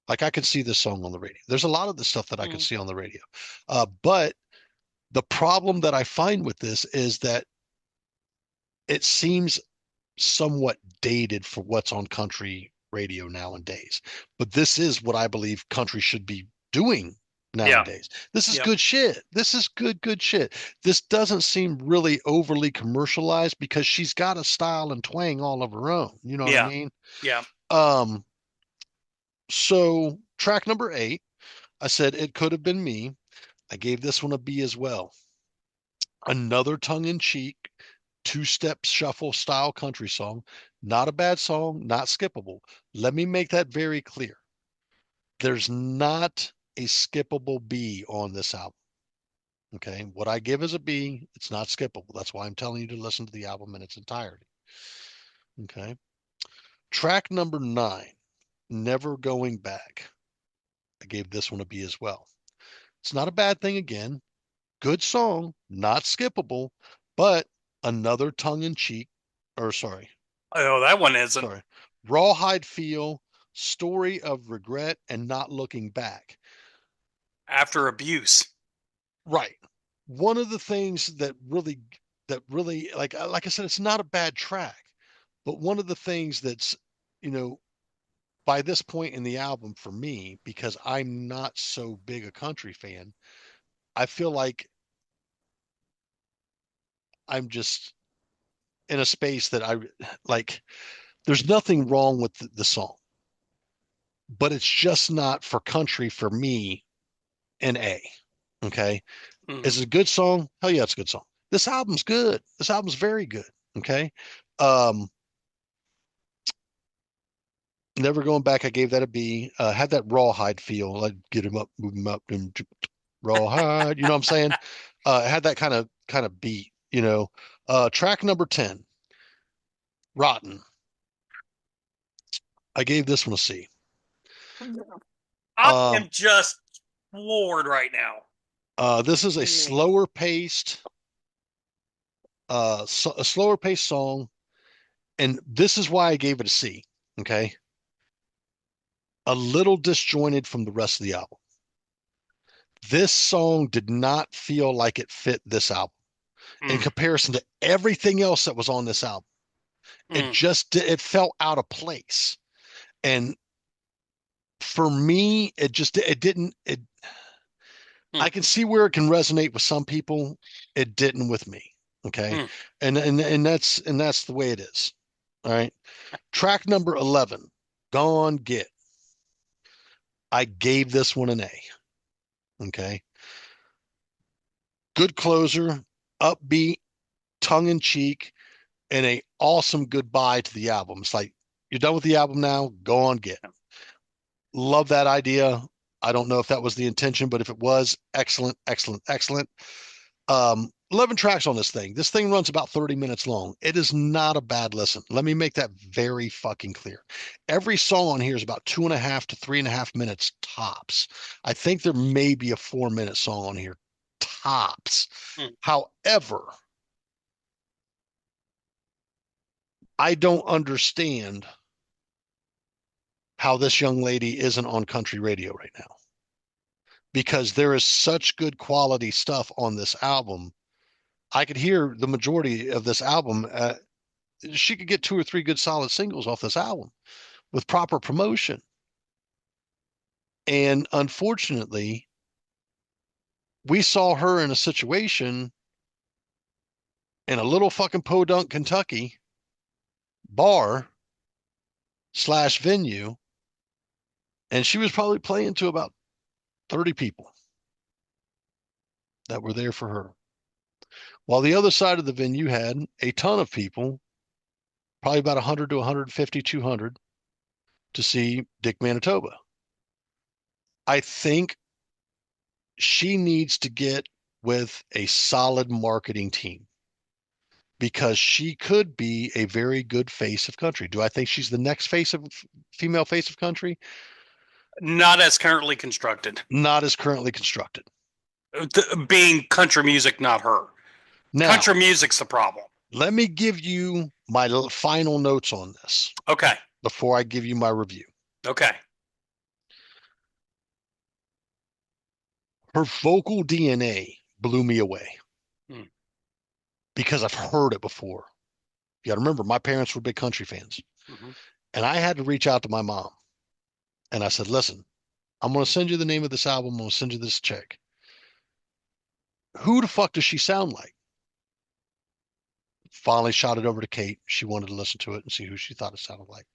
Like I could see this song on the radio. There's a lot of the stuff that I could Mm. see on the radio. But the problem that I find with this is that it seems somewhat dated for what's on country radio nowadays. But this is what I believe country should be doing Yeah. nowadays. This is Yep. good shit. This is good shit. This doesn't seem really overly commercialized because she's got a style and twang all of her own. You know what I Yeah. mean? Yeah. Um, so track number eight, I said it could have been me. I gave this one a B as well. Another tongue in cheek, two-step shuffle style country song. Not a bad song, not skippable. Let me make that very clear. There's not a skippable B on this album. Okay. What I give is a B. It's not skippable. That's why I'm telling you to listen to the album in its entirety. Okay. Track number 9, Never Going Back. I gave this one a B as well. It's not a bad thing again. Good song, not skippable, but another tongue in cheek, or Oh, that one isn't. rawhide feel, story of regret and not looking back. After abuse. Right. One of the things that really, like I said, it's not a bad track, but one of the things that's, you know, by this point in the album for me, because I'm not so big a country fan, I feel like I'm just in a space that I like. There's nothing wrong with the song, but it's just not for country for me an A. Okay. Is it a good song? Hell yeah, it's a good song. This album's good. This album's very good. Okay. Um, Never Going Back, I gave that a B. Had that rawhide feel. I'd get him up, move him up, and rawhide. You know what I'm saying? Had that kind of beat. Track number 10, Rotten. I gave this one a C. I Um, am just floored right now. this is a slower paced, a slower paced song, and this is why I gave it a C. Okay, a little disjointed from the rest of the album. This song did not feel like it fit this album in comparison to everything else that was on this album. It felt out of place, and for me, it didn't. I can see where it can resonate with some people. It didn't with me. Okay. And that's the way it is. All right. Track number 11, Gone Get. I gave this one an A. Okay. Good closer, upbeat, tongue in cheek, and a awesome goodbye to the album. It's like, you're done with the album now, go on get. Love that idea. I don't know if that was the intention, but if it was, excellent, excellent, excellent. 11 tracks on this thing. This thing runs about 30 minutes long. It is not a bad listen. Let me make that very fucking clear. Every song on here is about 2.5 to 3.5 minutes tops. I think there may be a 4-minute song on here tops. However, I don't understand how this young lady isn't on country radio right now, because there is such good quality stuff on this album. I could hear the majority of this album. She could get 2 or 3 good solid singles off this album with proper promotion. And unfortunately, we saw her in a situation in a little fucking podunk Kentucky bar slash venue, and she was probably playing to about 30 people that were there for her. While the other side of the venue had a ton of people, probably about 100 to 150, 200, to see Dick Manitoba. I think she needs to get with a solid marketing team, because she could be a very good face of country. Do I think she's the next female face of country? Not as currently constructed. Not as currently constructed. Being country music, not her. Now, country music's the problem. Let me give you my final notes on this. Okay. Before I give you my review. Okay. Her vocal DNA blew me away because I've heard it before. You got to remember, my parents were big country fans. And I had to reach out to my mom. And I said, listen, I'm going to send you the name of this album. I'm going to send you this check. Who the fuck does she sound like? Finally shot it over to Kate. She wanted to listen to it and see who she thought it sounded like.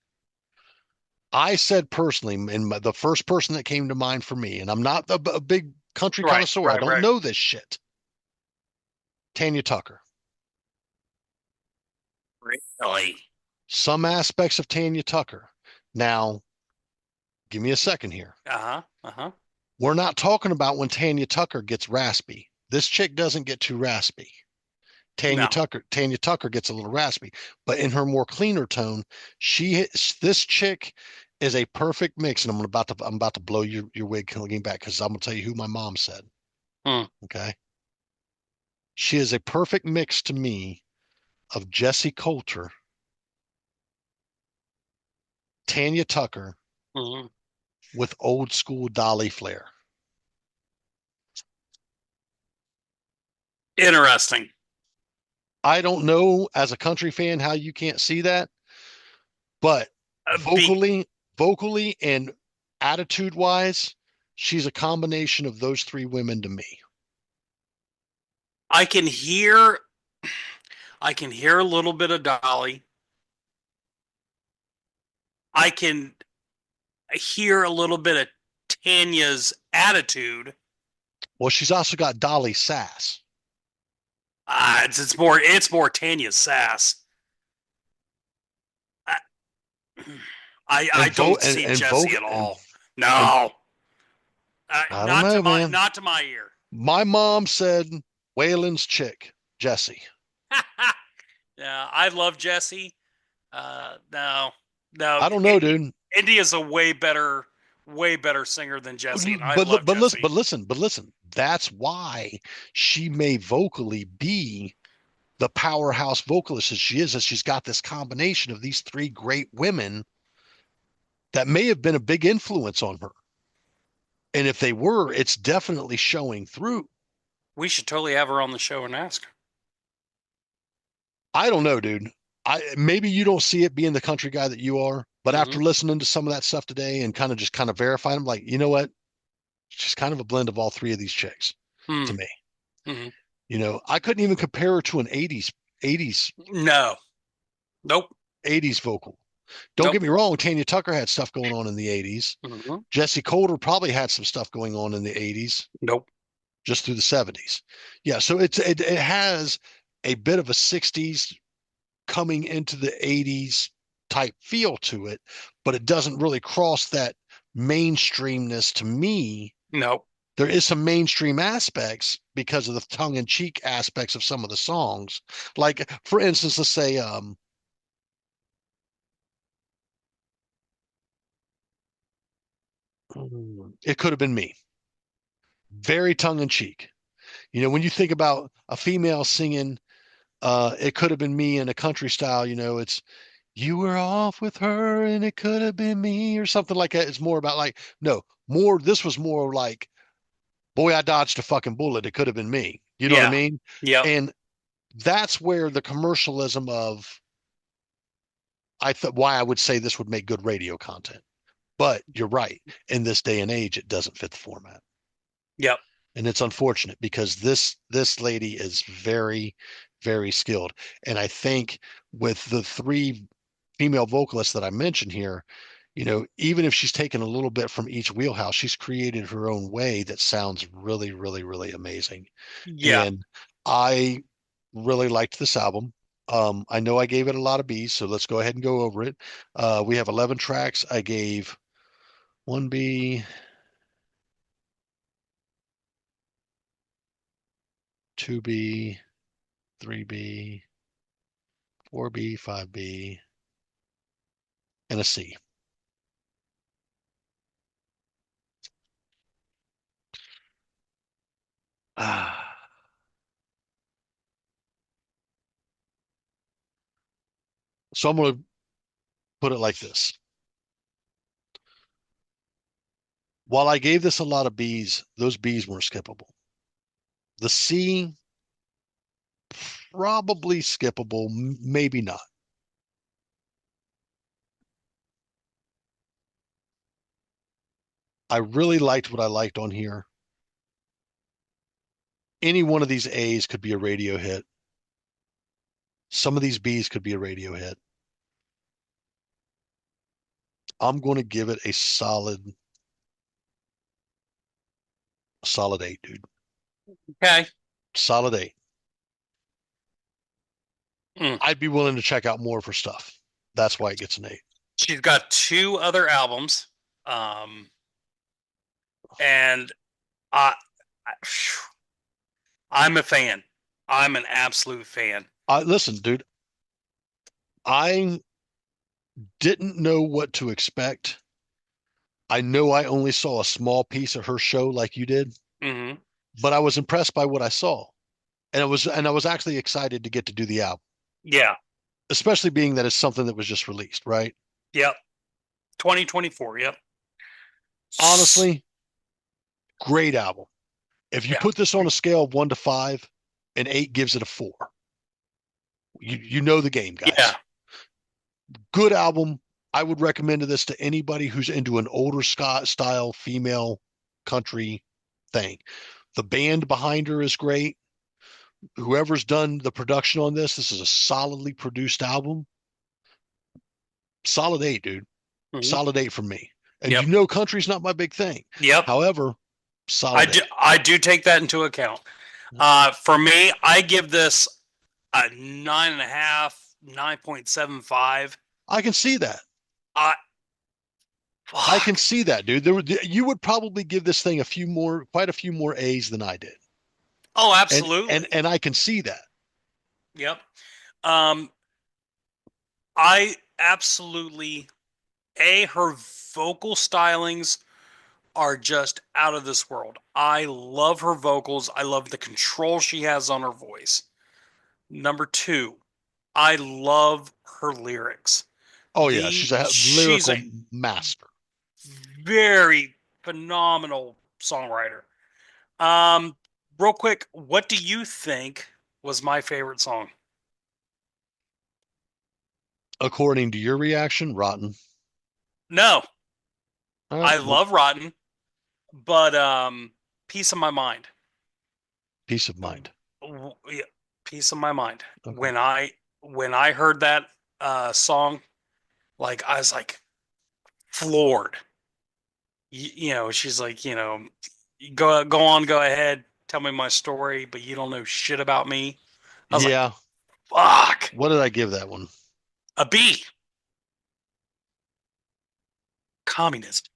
I said personally, and the first person that came to mind for me, and I'm not a big country connoisseur. I don't know this shit. Tanya Tucker. Really? Some aspects of Tanya Tucker. Now, give me a second here. Uh-huh. Uh-huh. We're not talking about when Tanya Tucker gets raspy. This chick doesn't get too raspy. Tanya No. Tucker gets a little raspy, but in her more cleaner tone, this chick is a perfect mix. And I'm about to blow your wig looking back because I'm gonna tell you who my mom said. Hmm. Okay. She is a perfect mix to me of Jessie Coulter, Tanya Tucker Mhm. with old school Dolly flair. Interesting. I don't know as a country fan how you can't see that, but Be vocally and attitude wise, she's a combination of those three women to me. I can hear I can hear a little bit of Dolly. I can hear a little bit of Tanya's attitude. Well, she's also got Dolly sass. It's more Tanya's sass. I I And don't see Jesse at all. and No, I don't not to know, my man. not to my ear. My mom said Waylon's chick, Jessie. Yeah, I love Jesse. No, no. I don't know, dude. India's a way better singer than Jesse, and I But love but listen, Jesse. but listen. That's why she may vocally be the powerhouse vocalist as she is, as she's got this combination of these three great women that may have been a big influence on her. And if they were, it's definitely showing through. We should totally have her on the show and ask her. I don't know, dude. I maybe you don't see it being the country guy that you are, but Mm-hmm. after listening to some of that stuff today and kind of verifying, I'm like, you know what? She's kind of a blend of all three of these chicks to me. Mm-hmm. I couldn't even compare her to an 80s No, nope, 80s vocal. Don't nope. get me wrong, Tanya Tucker had stuff going on in the 80s. Mm-hmm. Jesse Coulter probably had some stuff going on in the 80s, Nope. just through the 70s. Yeah, so it has a bit of a 60s coming into the 80s type feel to it, but it doesn't really cross that mainstreamness to me. Nope. There is some mainstream aspects because of the tongue-in-cheek aspects of some of the songs. Like, for instance, let's say It Could Have Been Me. Very tongue-in-cheek. When you think about a female singing It Could Have Been Me in a country style, it's you were off with her and it could have been me or something like that. It's more about like, no, more, this was more like, boy, I dodged a fucking bullet. It could have been me. You know what I Yeah. mean? Yep. And that's where the commercialism of, I thought, why I would say this would make good radio content. But you're right. In this day and age, it doesn't fit the format. Yep. And it's unfortunate because this lady is very, very skilled. And I think with the three female vocalists that I mentioned here, even if she's taken a little bit from each wheelhouse, she's created her own way that sounds really, really, really amazing. Yeah. And I really liked this album. I know I gave it a lot of B's, so let's go ahead and go over it. We have 11 tracks. I gave one B, two B, three B, four B, five B, and a C. So I'm going to put it like this. While I gave this a lot of B's, those B's were skippable. The C, probably skippable, maybe not. I really liked what I liked on here. Any one of these A's could be a radio hit. Some of these B's could be a radio hit. I'm going to give it a solid 8, dude. Okay. Solid 8. Mm. I'd be willing to check out more of her stuff. That's why it gets an 8. She's got 2 other albums, and I I'm a fan. I'm an absolute fan. Listen, dude, I didn't know what to expect. I know I only saw a small piece of her show like you did, Hmm. but I was impressed by what I saw. And I was actually excited to get to do the album, Yeah. especially being that it's something that was just released, right? Yep. 2024. Yep. Honestly, great album. If you Yeah. put this on a scale of 1 to 5, an 8 gives it a 4. You know the game, Yeah. guys. Good album. I would recommend this to anybody who's into an older Scott style female country thing. The band behind her is great. Whoever's done the production on this is a solidly produced album. Solid 8, dude. Mhm. Solid 8 from me. And Yep. you know country's not my big thing. Yep. However, solid 8. I do take that into account. For me, I give this a 9.5, 9.75. I can see that. I I can fuck. see that, dude. You would probably give this thing quite a few more A's than I did. Oh, And and absolutely. and I can see that. Yep. Um, I absolutely her vocal stylings are just out of this world. I love her vocals. I love the control she has on her voice. Number two, I love her lyrics. Oh yeah, she's a She's lyrical a master. very phenomenal songwriter. Um, Real quick, what do you think was my favorite song? According to your reaction, rotten. No, All right, I well, love Rotten, but Piece of My Mind. peace of mind. Yeah, Piece of My Mind. Okay. When I heard that song, like I was like floored. She's like, go on, go ahead, tell me my story, but you don't know shit about me. I was like, Yeah. fuck, What did I give that one? a B. Communism.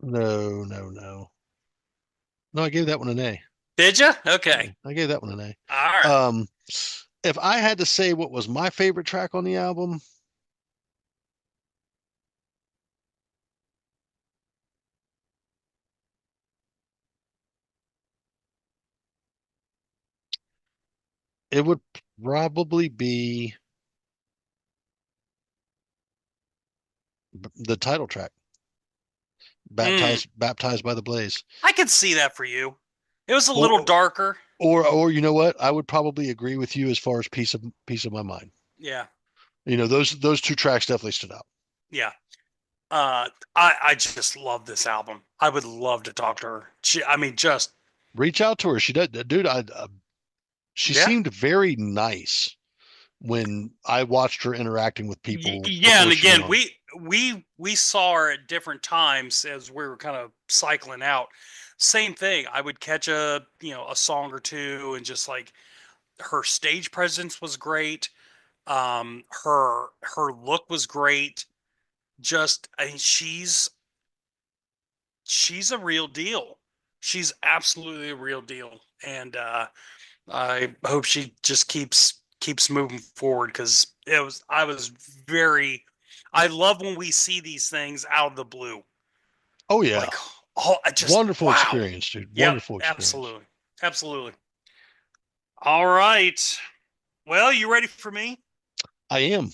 No, no, no. No, I gave that one an A. Did you? Okay. Yeah, I gave that one an All A. right. If I had to say what was my favorite track on the album, it would probably be the title track, Mm, Baptized by the Blaze. I could see that for you. It was a little Or darker. or you know what? I would probably agree with you as far as piece of my mind. Yeah. Those two tracks definitely stood out. Yeah. I just love this album. I would love to talk to her. I mean, just Reach out to her. She did, dude. She yeah, seemed very nice when I watched her interacting with people yeah. before And she went again, on. we saw her at different times as we were kind of cycling out. Same thing. I would catch a song or two, and just like her stage presence was great. Her look was great. Just, I mean, she's a real deal. She's absolutely a real deal, and I hope she just keeps moving forward because I was very. I love when we see these things out of the blue. Oh yeah, Like, oh, I just wonderful wow. experience, dude. Yep, Wonderful experience. absolutely, absolutely. All right. Well, you ready for me? I am.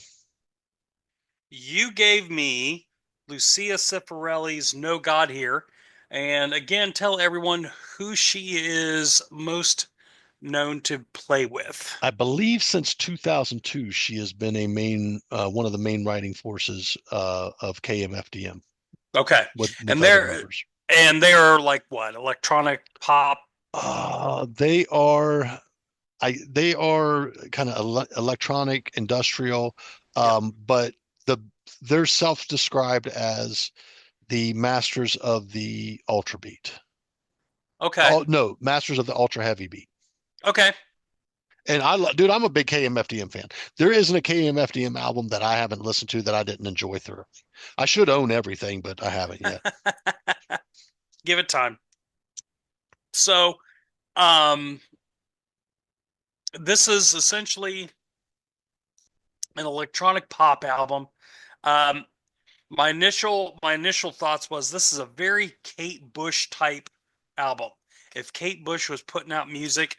You gave me Lucia Cifarelli's "No God Here," and again, tell everyone who she is most known to play with. I believe since 2002, she has been one of the main writing forces of KMFDM Okay, with and other they're members. they're like what, electronic pop? They are they are kind of electronic industrial, Yep. but the they're self-described as the masters of the ultra beat. Okay. Oh no, masters of the ultra heavy beat. Okay. And dude, I'm a big KMFDM fan. There isn't a KMFDM album that I haven't listened to that I didn't enjoy thoroughly. I should own everything, but I haven't yet. Give it time. So, um, This is essentially an electronic pop album. Um, my initial thoughts was this is a very Kate Bush type album. If Kate Bush was putting out music,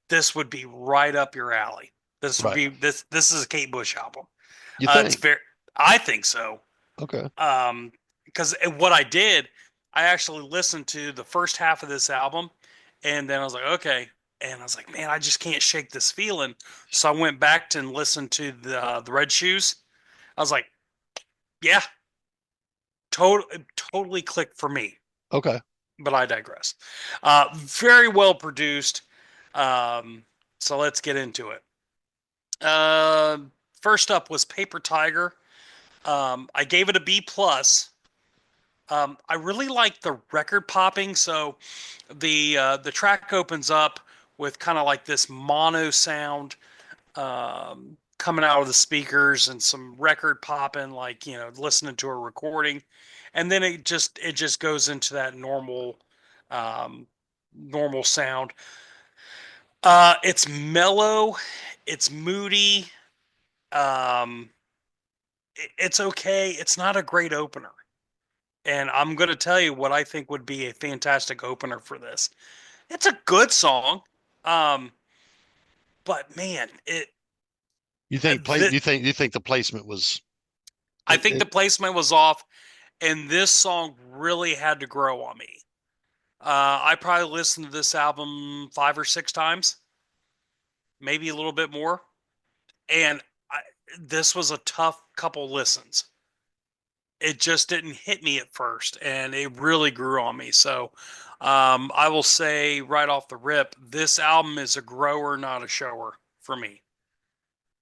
this would be right up your alley. This would Right. be this is a Kate Bush album. You It's think? very I think so. Okay. Because what I did, I actually listened to the first half of this album, and then I was like, okay, and I was like, man, I just can't shake this feeling. So I went back to and listened to the Red Shoes. I was like, yeah, totally clicked for me. Okay. But I digress. Very well produced. Um, so let's get into it. Uh, First up was Paper Tiger. I gave it a B plus. I really like the record popping. So the track opens up with kind of like this mono sound coming out of the speakers and some record popping, like listening to a recording, and then it just goes into that um, normal sound. It's mellow, it's moody. Um, it's okay. It's not a great opener. And I'm going to tell you what I think would be a fantastic opener for this. It's a good song. Um, but man, You think play? th- You think the placement was? I think the placement was off, and this song really had to grow on me. I probably listened to this album 5 or 6 times, maybe a little bit more, and this was a tough couple listens. It just didn't hit me at first, and it really grew on me. So, I will say right off the rip, this album is a grower, not a shower for me.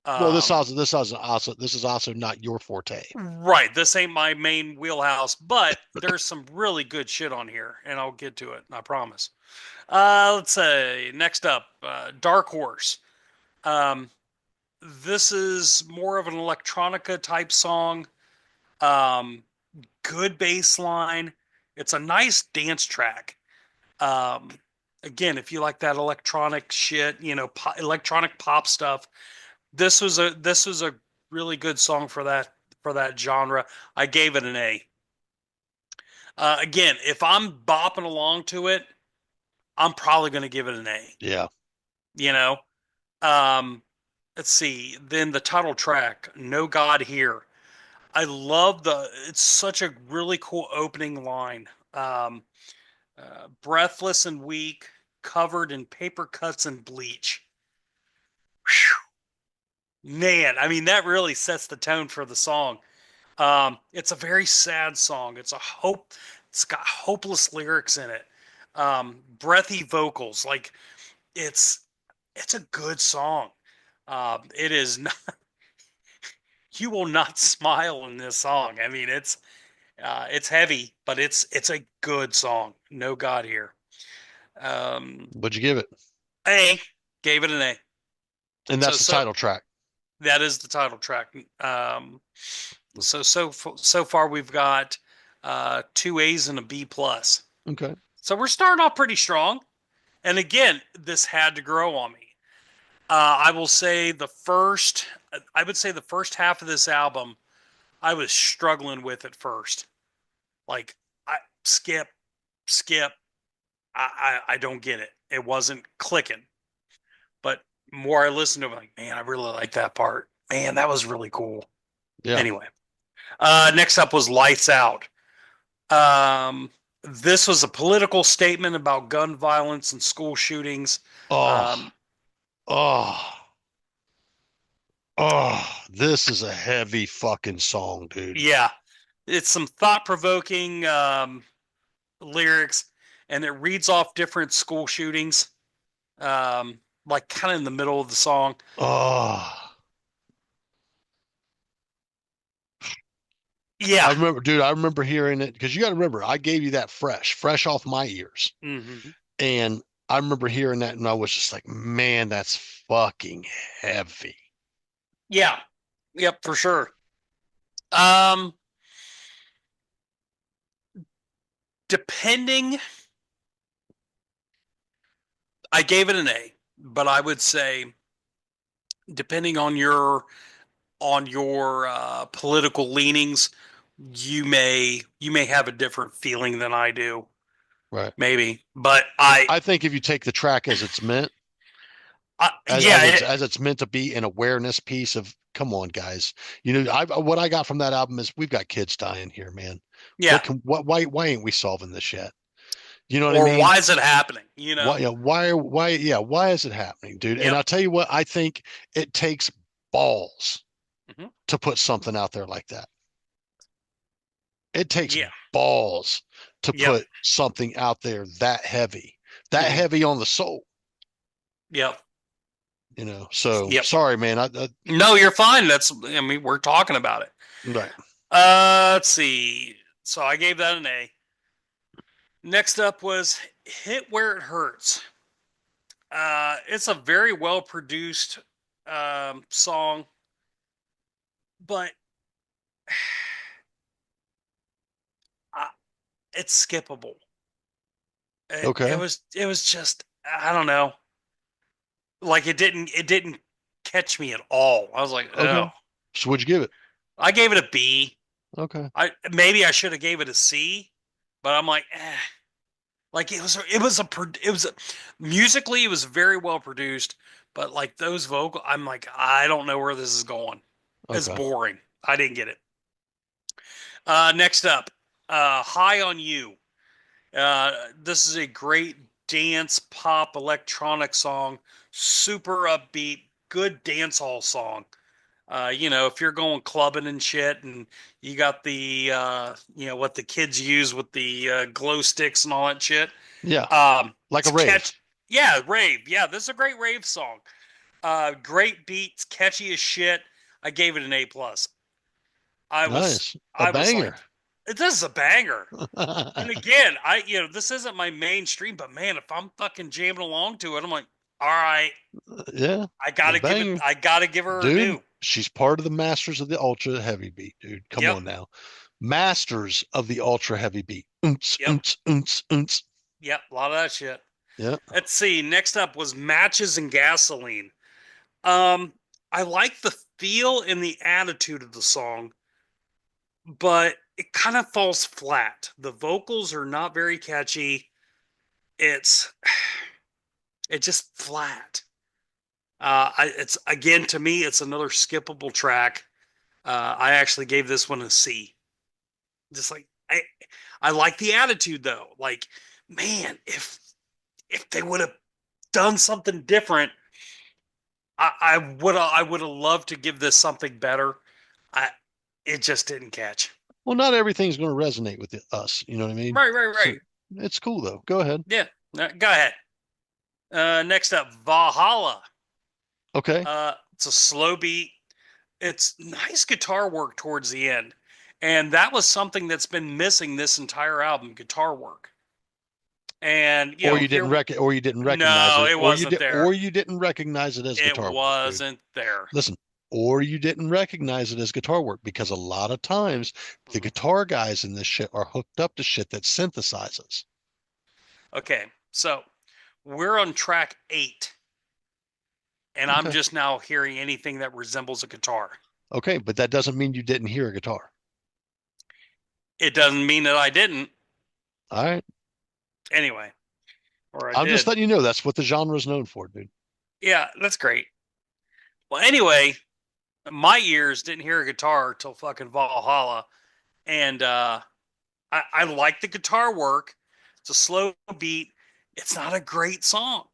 Well, Um, this is also not your forte. right, this ain't my main wheelhouse, but there's some really good shit on here, and I'll get to it, I promise. Let's say next up, Dark Horse. Um, this is more of an electronica type song. Um, Good bass line. It's a nice dance track. Um, Again, if you like that electronic shit, electronic pop stuff, this was a really good song for that genre. I gave it an A. Again, if I'm bopping along to it, I'm probably going to give it an A. Yeah. You know, um, let's see. Then the title track, "No God Here." I love It's such a really cool opening line. Breathless and weak, covered in paper cuts and bleach. Whew. Man, I mean that really sets the tone for the song. It's a very sad song. It's got hopeless lyrics in it. Breathy vocals. Like it's it's a good song. It is not, you will not smile in this song. I mean, it's heavy, but it's a good song. No God here. Um, What'd you give it? A Gave it an A. And So that's the so title track. that is the title track. So far we've got 2 A's and a B plus. Okay. So we're starting off pretty strong. And again, this had to grow on me. I will say I would say the first half of this album, I was struggling with at first. Like I skip, skip. I don't get it. It wasn't clicking. But more I listened to it, I'm like, man, I really like that part. Man, that was really cool. Yeah. Anyway, next up was Lights Out. Um, this was a political statement about gun violence and school shootings. Oh. Um, Oh. Oh. This is a heavy fucking song, dude. yeah, it's some thought-provoking lyrics, and it reads off different school shootings, like kind of in the middle of the song. Oh. Yeah. I remember, dude, I remember hearing it because you got to remember, I gave you that fresh off my ears. Hmm. And I remember hearing that and I was just like, man, that's fucking heavy. Yeah. Yep, for sure. Um, Depending, I gave it an A, but I would say depending on your political leanings, you may have a different feeling than I do, Right. maybe. But I, I think if you take the track as it's meant, I as, yeah, as it's as it's meant to be, an awareness piece of, come on, guys. What I got from that album is, we've got kids dying here, man. yeah. Why ain't we solving this yet? You know what I Or mean? why is it happening? Why is it happening, dude? And Yep. I'll tell you what, I think it takes balls Hmm. to put something out there like that. It takes Yeah. balls to Yep. put something out there that Hmm. heavy on the soul, Yep. So Yep. sorry, man. No, you're fine. I mean, we're talking about it. Right. Let's see. So I gave that an A. Next up was Hit Where It Hurts. It's a very well produced song, but uh, it's skippable. It Okay. was just, I don't know, like it didn't catch me at all. I was like, oh. Okay. So what'd you give it? I gave it a B. Okay. I should have gave it a C, but I'm like, eh. Like musically it was very well produced, but like those vocal, I'm like, I don't know where this is going. It's Okay. boring. I didn't get it. Next up, High on You. This is a great dance pop electronic song, super upbeat, good dance hall song. If you're going clubbing and shit, and you got the what the kids use with the glow sticks and all that shit. Yeah. Like a It's rave. Yeah, rave. Yeah, this is a great rave song. Great beats, catchy as shit. I gave it an A plus. I was Nice. A I was like, banger. this is a banger. And again, this isn't my mainstream, but man, if I'm fucking jamming along to it, I'm like, all right, Yeah. A banger. I gotta give her her Dude, due. she's part of the masters of the ultra heavy beat, dude. Come Yep, on now. Masters of the ultra heavy beat. Oonts, yep, oonts, oonts, oonts. yep. A lot of that shit. Yeah. Let's see. Next up was Matches and Gasoline. Um, I like the feel and the attitude of the song, but it kind of falls flat. The vocals are not very catchy. It's it's just flat. It's again, to me, it's another skippable track. I actually gave this one a C. Just like I like the attitude though. Like, man, if they would have done something different, I would have loved to give this something better. I It just didn't catch. Well, not everything's going to resonate with us. You know what I mean? Right, right, right. So it's cool though. Go ahead. Yeah. Go ahead. Next up, Valhalla. Okay. It's a slow beat. It's nice guitar work towards the end, and that was something that's been missing this entire album: guitar work. And Or you didn't or you didn't recognize no, it, it wasn't or there. you didn't recognize it as It guitar work, dude. wasn't there. Listen, or you didn't recognize it as guitar work, because a lot of times the Mhm. guitar guys in this shit are hooked up to shit that synthesizes. Okay, so we're on track 8, and I'm Okay. just now hearing anything that resembles a guitar. Okay, but that doesn't mean you didn't hear a guitar. It doesn't mean that I didn't All right. anyway, or I I'm just did. letting you know that's what the genre is known for, dude. Yeah, that's great. Well, anyway, my ears didn't hear a guitar till fucking Valhalla, and I like the guitar work. It's a slow beat. It's not a great song.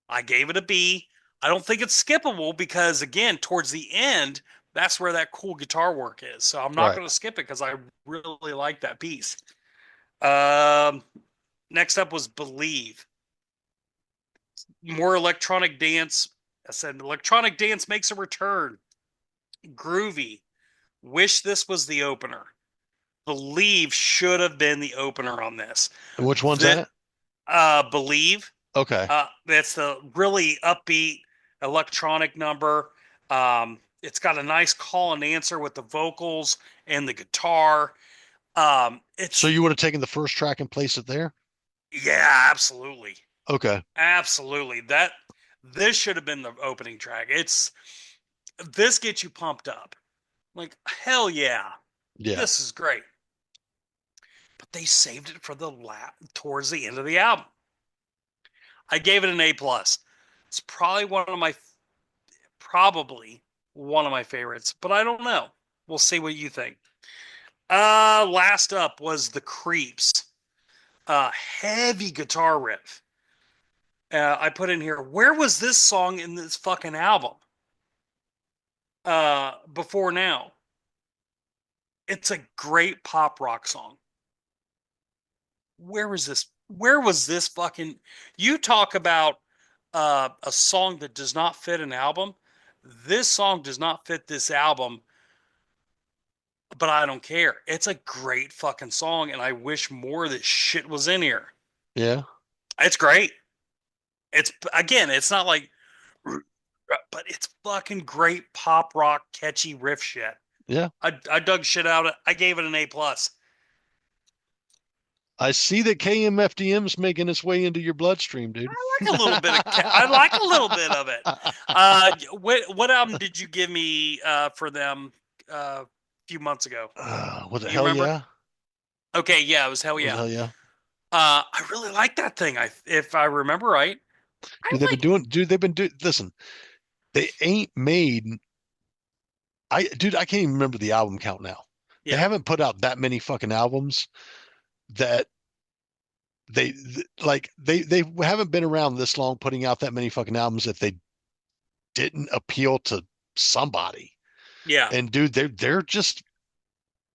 I gave it a B. I don't think it's skippable because, again, towards the end, that's where that cool guitar work is. So I'm not Right. going to skip it because I really like that piece. Um, Next up was Believe. More electronic dance. I said electronic dance makes a return. Groovy. Wish this was the opener. Believe should have been the opener on this. And which one's The that? Believe. Okay. That's the really upbeat electronic number. It's got a nice call and answer with the vocals and the guitar. So It's you would have taken the first track and placed it there? Yeah, absolutely, Okay. absolutely. This should have been the opening track. this gets you pumped up. Like, hell yeah, Yeah. this is great. But they saved it for the towards the end of the album. I gave it an A plus. It's probably one of my favorites, but I don't know. We'll see what you think. Last up was The Creeps. Heavy guitar riff. I put in here, where was this song in this fucking album? Before now. It's a great pop rock song. Where was this? Where was this fucking? You talk about a song that does not fit an album. This song does not fit this album, but I don't care. It's a great fucking song, and I wish more of this shit was in here. Yeah. It's great. It's again, it's not like, but it's fucking great pop rock, catchy riff shit. Yeah. I dug shit out of it. I gave it an A plus. I see that KMFDM's making its way into your bloodstream, dude. I like a little bit of it. What album did you give me for them a few months ago? Was it You Hell remember? Yeah? Okay, yeah, it was Hell Was it Yeah. Hell Yeah? I really like that thing. If I remember right, Dude, they've been doing, listen, they ain't made, I can't even remember the album count now. They yeah, haven't put out that many fucking albums that they they haven't been around this long putting out that many fucking albums that they didn't appeal to somebody. yeah, And dude, they're just,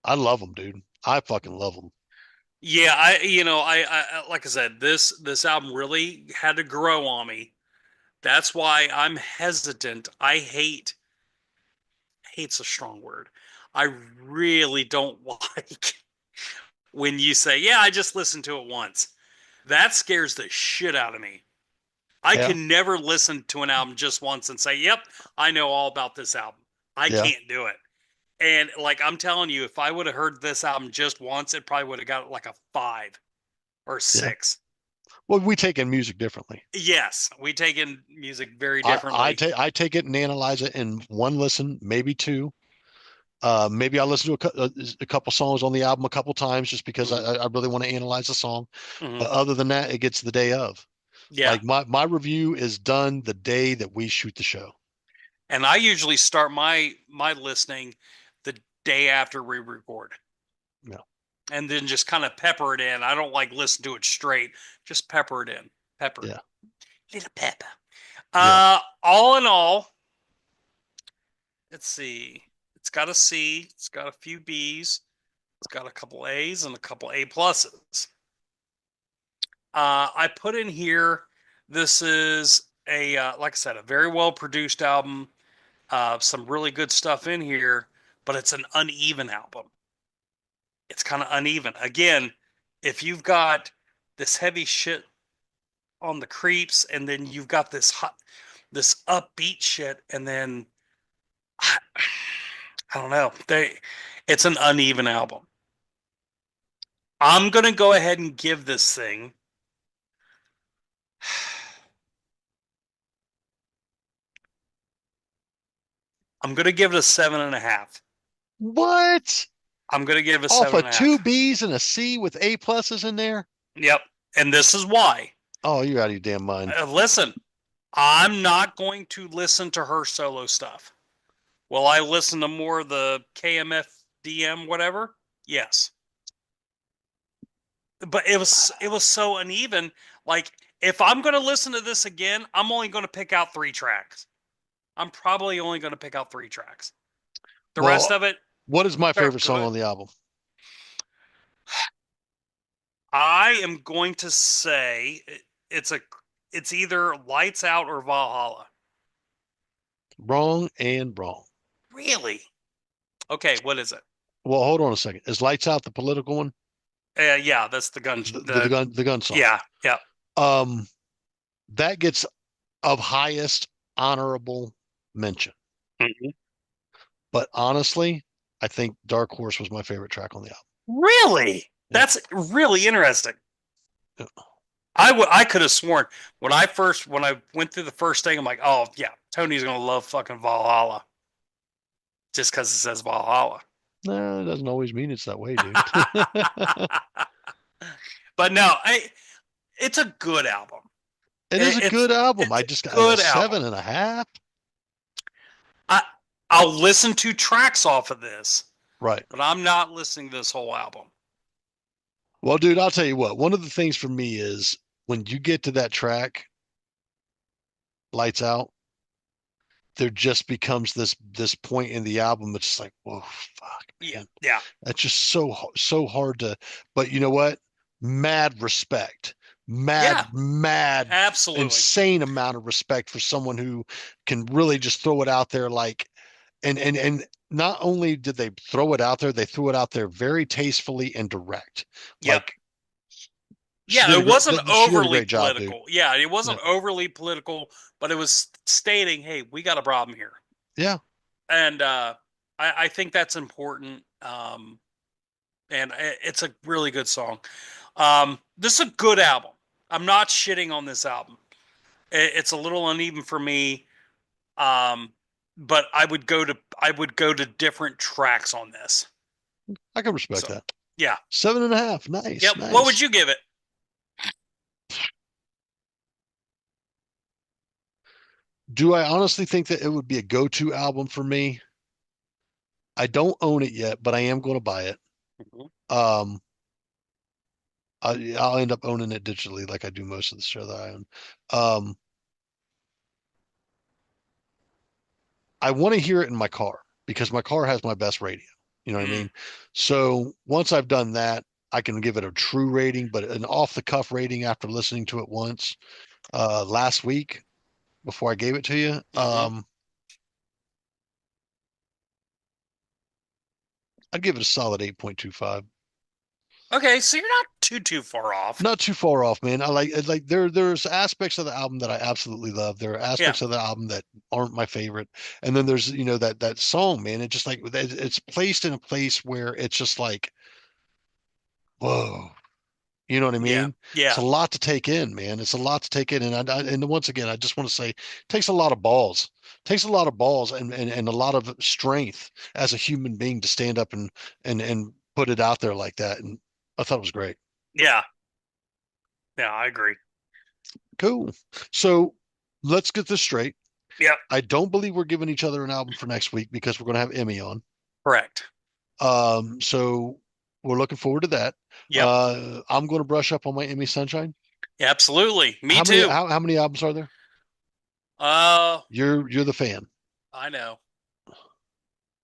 I love them, dude. I fucking love them. yeah. I like I said, this album really had to grow on me. That's why I'm hesitant. Hate's a strong word. I really don't like when you say, yeah, I just listened to it once. That scares the shit out of me. I Yeah. can never listen to an album just once and say, yep, I know all about this album. I Yeah. can't do it. And like I'm telling you, if I would have heard this album just once, it probably would have got like a 5 or 6. Well, we take in music differently. Yes, we take in music very differently. I take it and analyze it in one listen, maybe two. Maybe I listen to a couple songs on the album a couple times just because I really want to analyze the song. Mhm. But other than that, it gets the day of. Yeah. Like my review is done the day that we shoot the show. And I usually start my listening the day after we record. Yeah. And then just kind of pepper it in. I don't like listen to it straight. Just pepper it in. Pepper. Yeah. Little pepper. Yeah. All in all, let's see. It's got a C. It's got a few B's. It's got a couple A's and a couple A pluses. I put in here, this is like I said, a very well produced album. Some really good stuff in here, but it's an uneven album. It's kind of uneven. Again, if you've got this heavy shit on the Creeps, and then you've got this upbeat shit, and then I don't know, it's an uneven album. I'm gonna go ahead and give this thing I'm gonna give it a 7.5. What? I'm gonna give it a Off of 7.5. 2 B's and a C with A pluses in there? Yep. And this is why. Oh, you're out of your damn mind. Listen, I'm not going to listen to her solo stuff. Will I listen to more of the KMFDM whatever? Yes. But it was so uneven. Like, if I'm going to listen to this again, I'm only going to pick out 3 tracks. I'm probably only going to pick out 3 tracks. The rest of it. What is my favorite song on the album? I am going to say it's either Lights Out or Valhalla. Wrong and wrong. Really? Okay, what is it? Well, hold on a second. Is Lights Out the political one? Yeah, that's the gun. The gun song. Yeah. That gets of highest honorable mention. Mm-hmm. But honestly, I think Dark Horse was my favorite track on the album. Really? Yeah. That's really interesting. Yeah. I could have sworn when I went through the first thing, I'm like, oh yeah, Tony's gonna love fucking Valhalla. just because it says Valhalla. No, it doesn't always mean it's that way, dude. But no, it's a good album. It is a It's good album. it's I a just got a good album. 7.5. I I'll listen to tracks off of this, Right. but I'm not listening to this whole album. Well, dude, I'll tell you what. One of the things for me is when you get to that track, Lights Out, there just becomes this point in the album. It's just like, whoa, fuck, Yeah, man. yeah, That's just so hard to. But you know what? Mad respect, yeah, mad, absolutely. insane amount of respect for someone who can really just throw it out there like, and not only did they throw it out there, they threw it out there very tastefully and direct. Yep. Like Yeah, it wasn't she did a overly great job, dude. political. Yeah, it Yeah, wasn't overly political, but it was stating, "Hey, we got a problem here," yeah. and I think that's important. And it's a really good song. This is a good album. I'm not shitting on this album. It's a little uneven for me, um, but I would go to different tracks on this. I can respect So that. yeah, 7.5. Nice, yep. What would nice. you give it? Do I honestly think that it would be a go-to album for me? I don't own it yet, but I am going to buy it. Mhm. Um, I'll end up owning it digitally, like I do most of the show that I own. Um, I want to hear it in my car because my car has my best radio. You know what I Mm, mean? So once I've done that, I can give it a true rating, but an off-the-cuff rating after listening to it once last week before I gave it to you. mm-hmm. I'd give it a solid 8.25. Okay, so you're not too far off. Not too far off, man. I like there's aspects of the album that I absolutely love. There are Yeah, aspects of the album that aren't my favorite. And then there's, that song, man. It just like it's placed in a place where it's just like, whoa. You know what I yeah, mean? It's yeah, a lot to take in, man. It's a lot to take in. And once again, I just want to say it takes a lot of balls. It takes a lot of balls and a lot of strength as a human being to stand up and put it out there like that. And I thought it was great. yeah, yeah. I agree. Cool. So let's get this straight. Yep, I don't believe we're giving each other an album for next week because we're going to have Emmy on. correct. So we're looking forward to that. Yep, I'm going to brush up on my Emmy Sunshine. absolutely. Me How many too. how many albums are there? Uh, You're the fan. I know.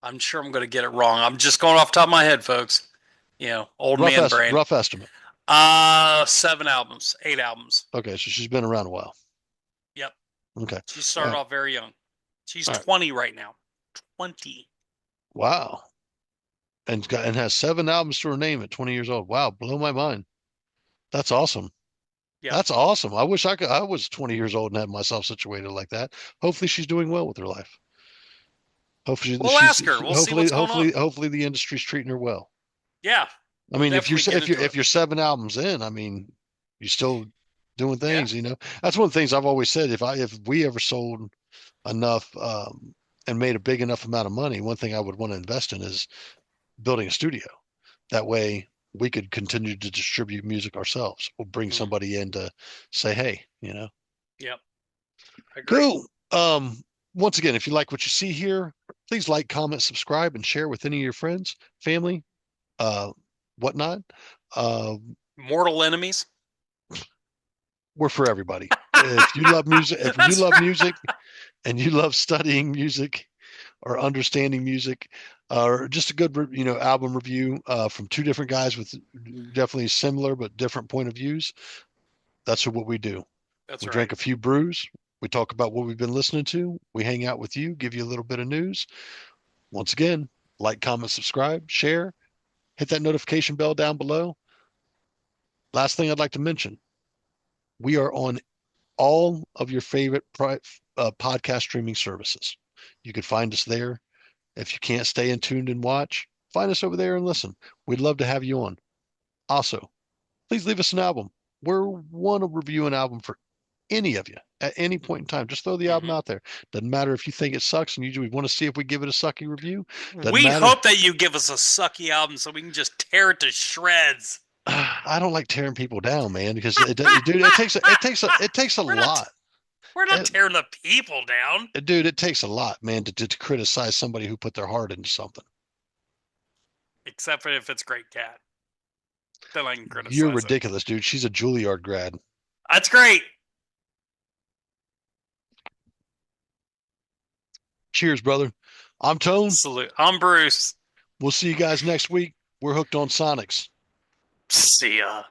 I'm sure I'm going to get it wrong. I'm just going off the top of my head, folks. Old man brain. Rough estimate. 7 albums, 8 albums. Okay, so she's been around a while. Yep. Okay. She All started right. off very young. She's All right. 20 right now. 20. Wow. And has 7 albums to her name at 20 years old. Wow, blow my mind. That's awesome. Yep. That's awesome. I wish I was 20 years old and had myself situated like that. Hopefully she's doing well with her life. Hopefully We'll ask her. We'll see what's going on. hopefully the industry's treating her well. Yeah. I We'll mean, definitely get into if it. you're 7 albums in, I mean, you're still doing Yeah. things. That's one of the things I've always said. If we ever sold enough and made a big enough amount of money, one thing I would want to invest in is building a studio. That way we could continue to distribute music ourselves. We'll bring Mm. somebody in to say, hey. Yep. I agree. Cool. Once again, if you like what you see here, please like, comment, subscribe, and share with any of your friends, family, uh, whatnot. Uh, Mortal enemies. we're for everybody. If you love music, if you That's love right. music and you love studying music or understanding music, or just a good, album review from two different guys with definitely similar but different point of views, that's what we do. That's We right. drink a few brews. We talk about what we've been listening to. We hang out with you, give you a little bit of news. Once again, like, comment, subscribe, share, hit that notification bell down below. Last thing I'd like to mention, we are on all of your favorite podcast streaming services. You can find us there. If you can't stay in tuned and watch, find us over there and listen. We'd love to have you on. Also, please leave us an album. We want to review an album for any of you at any point in time. Just throw the album out there. Doesn't matter if you think it sucks and you want to see if we give it a sucky review. Doesn't We matter. hope that you give us a sucky album so we can just tear it to shreds. I don't like tearing people down, man, because dude, it takes a lot. We're not tearing the people down. Dude, it takes a lot, man, to criticize somebody who put their heart into something. Except for if it's Great Cat. Then I can criticize You're it. ridiculous, dude. She's a Juilliard grad. That's great. Cheers, brother. I'm Tone. Salute. I'm Bruce. We'll see you guys next week. We're hooked on Sonics. See ya.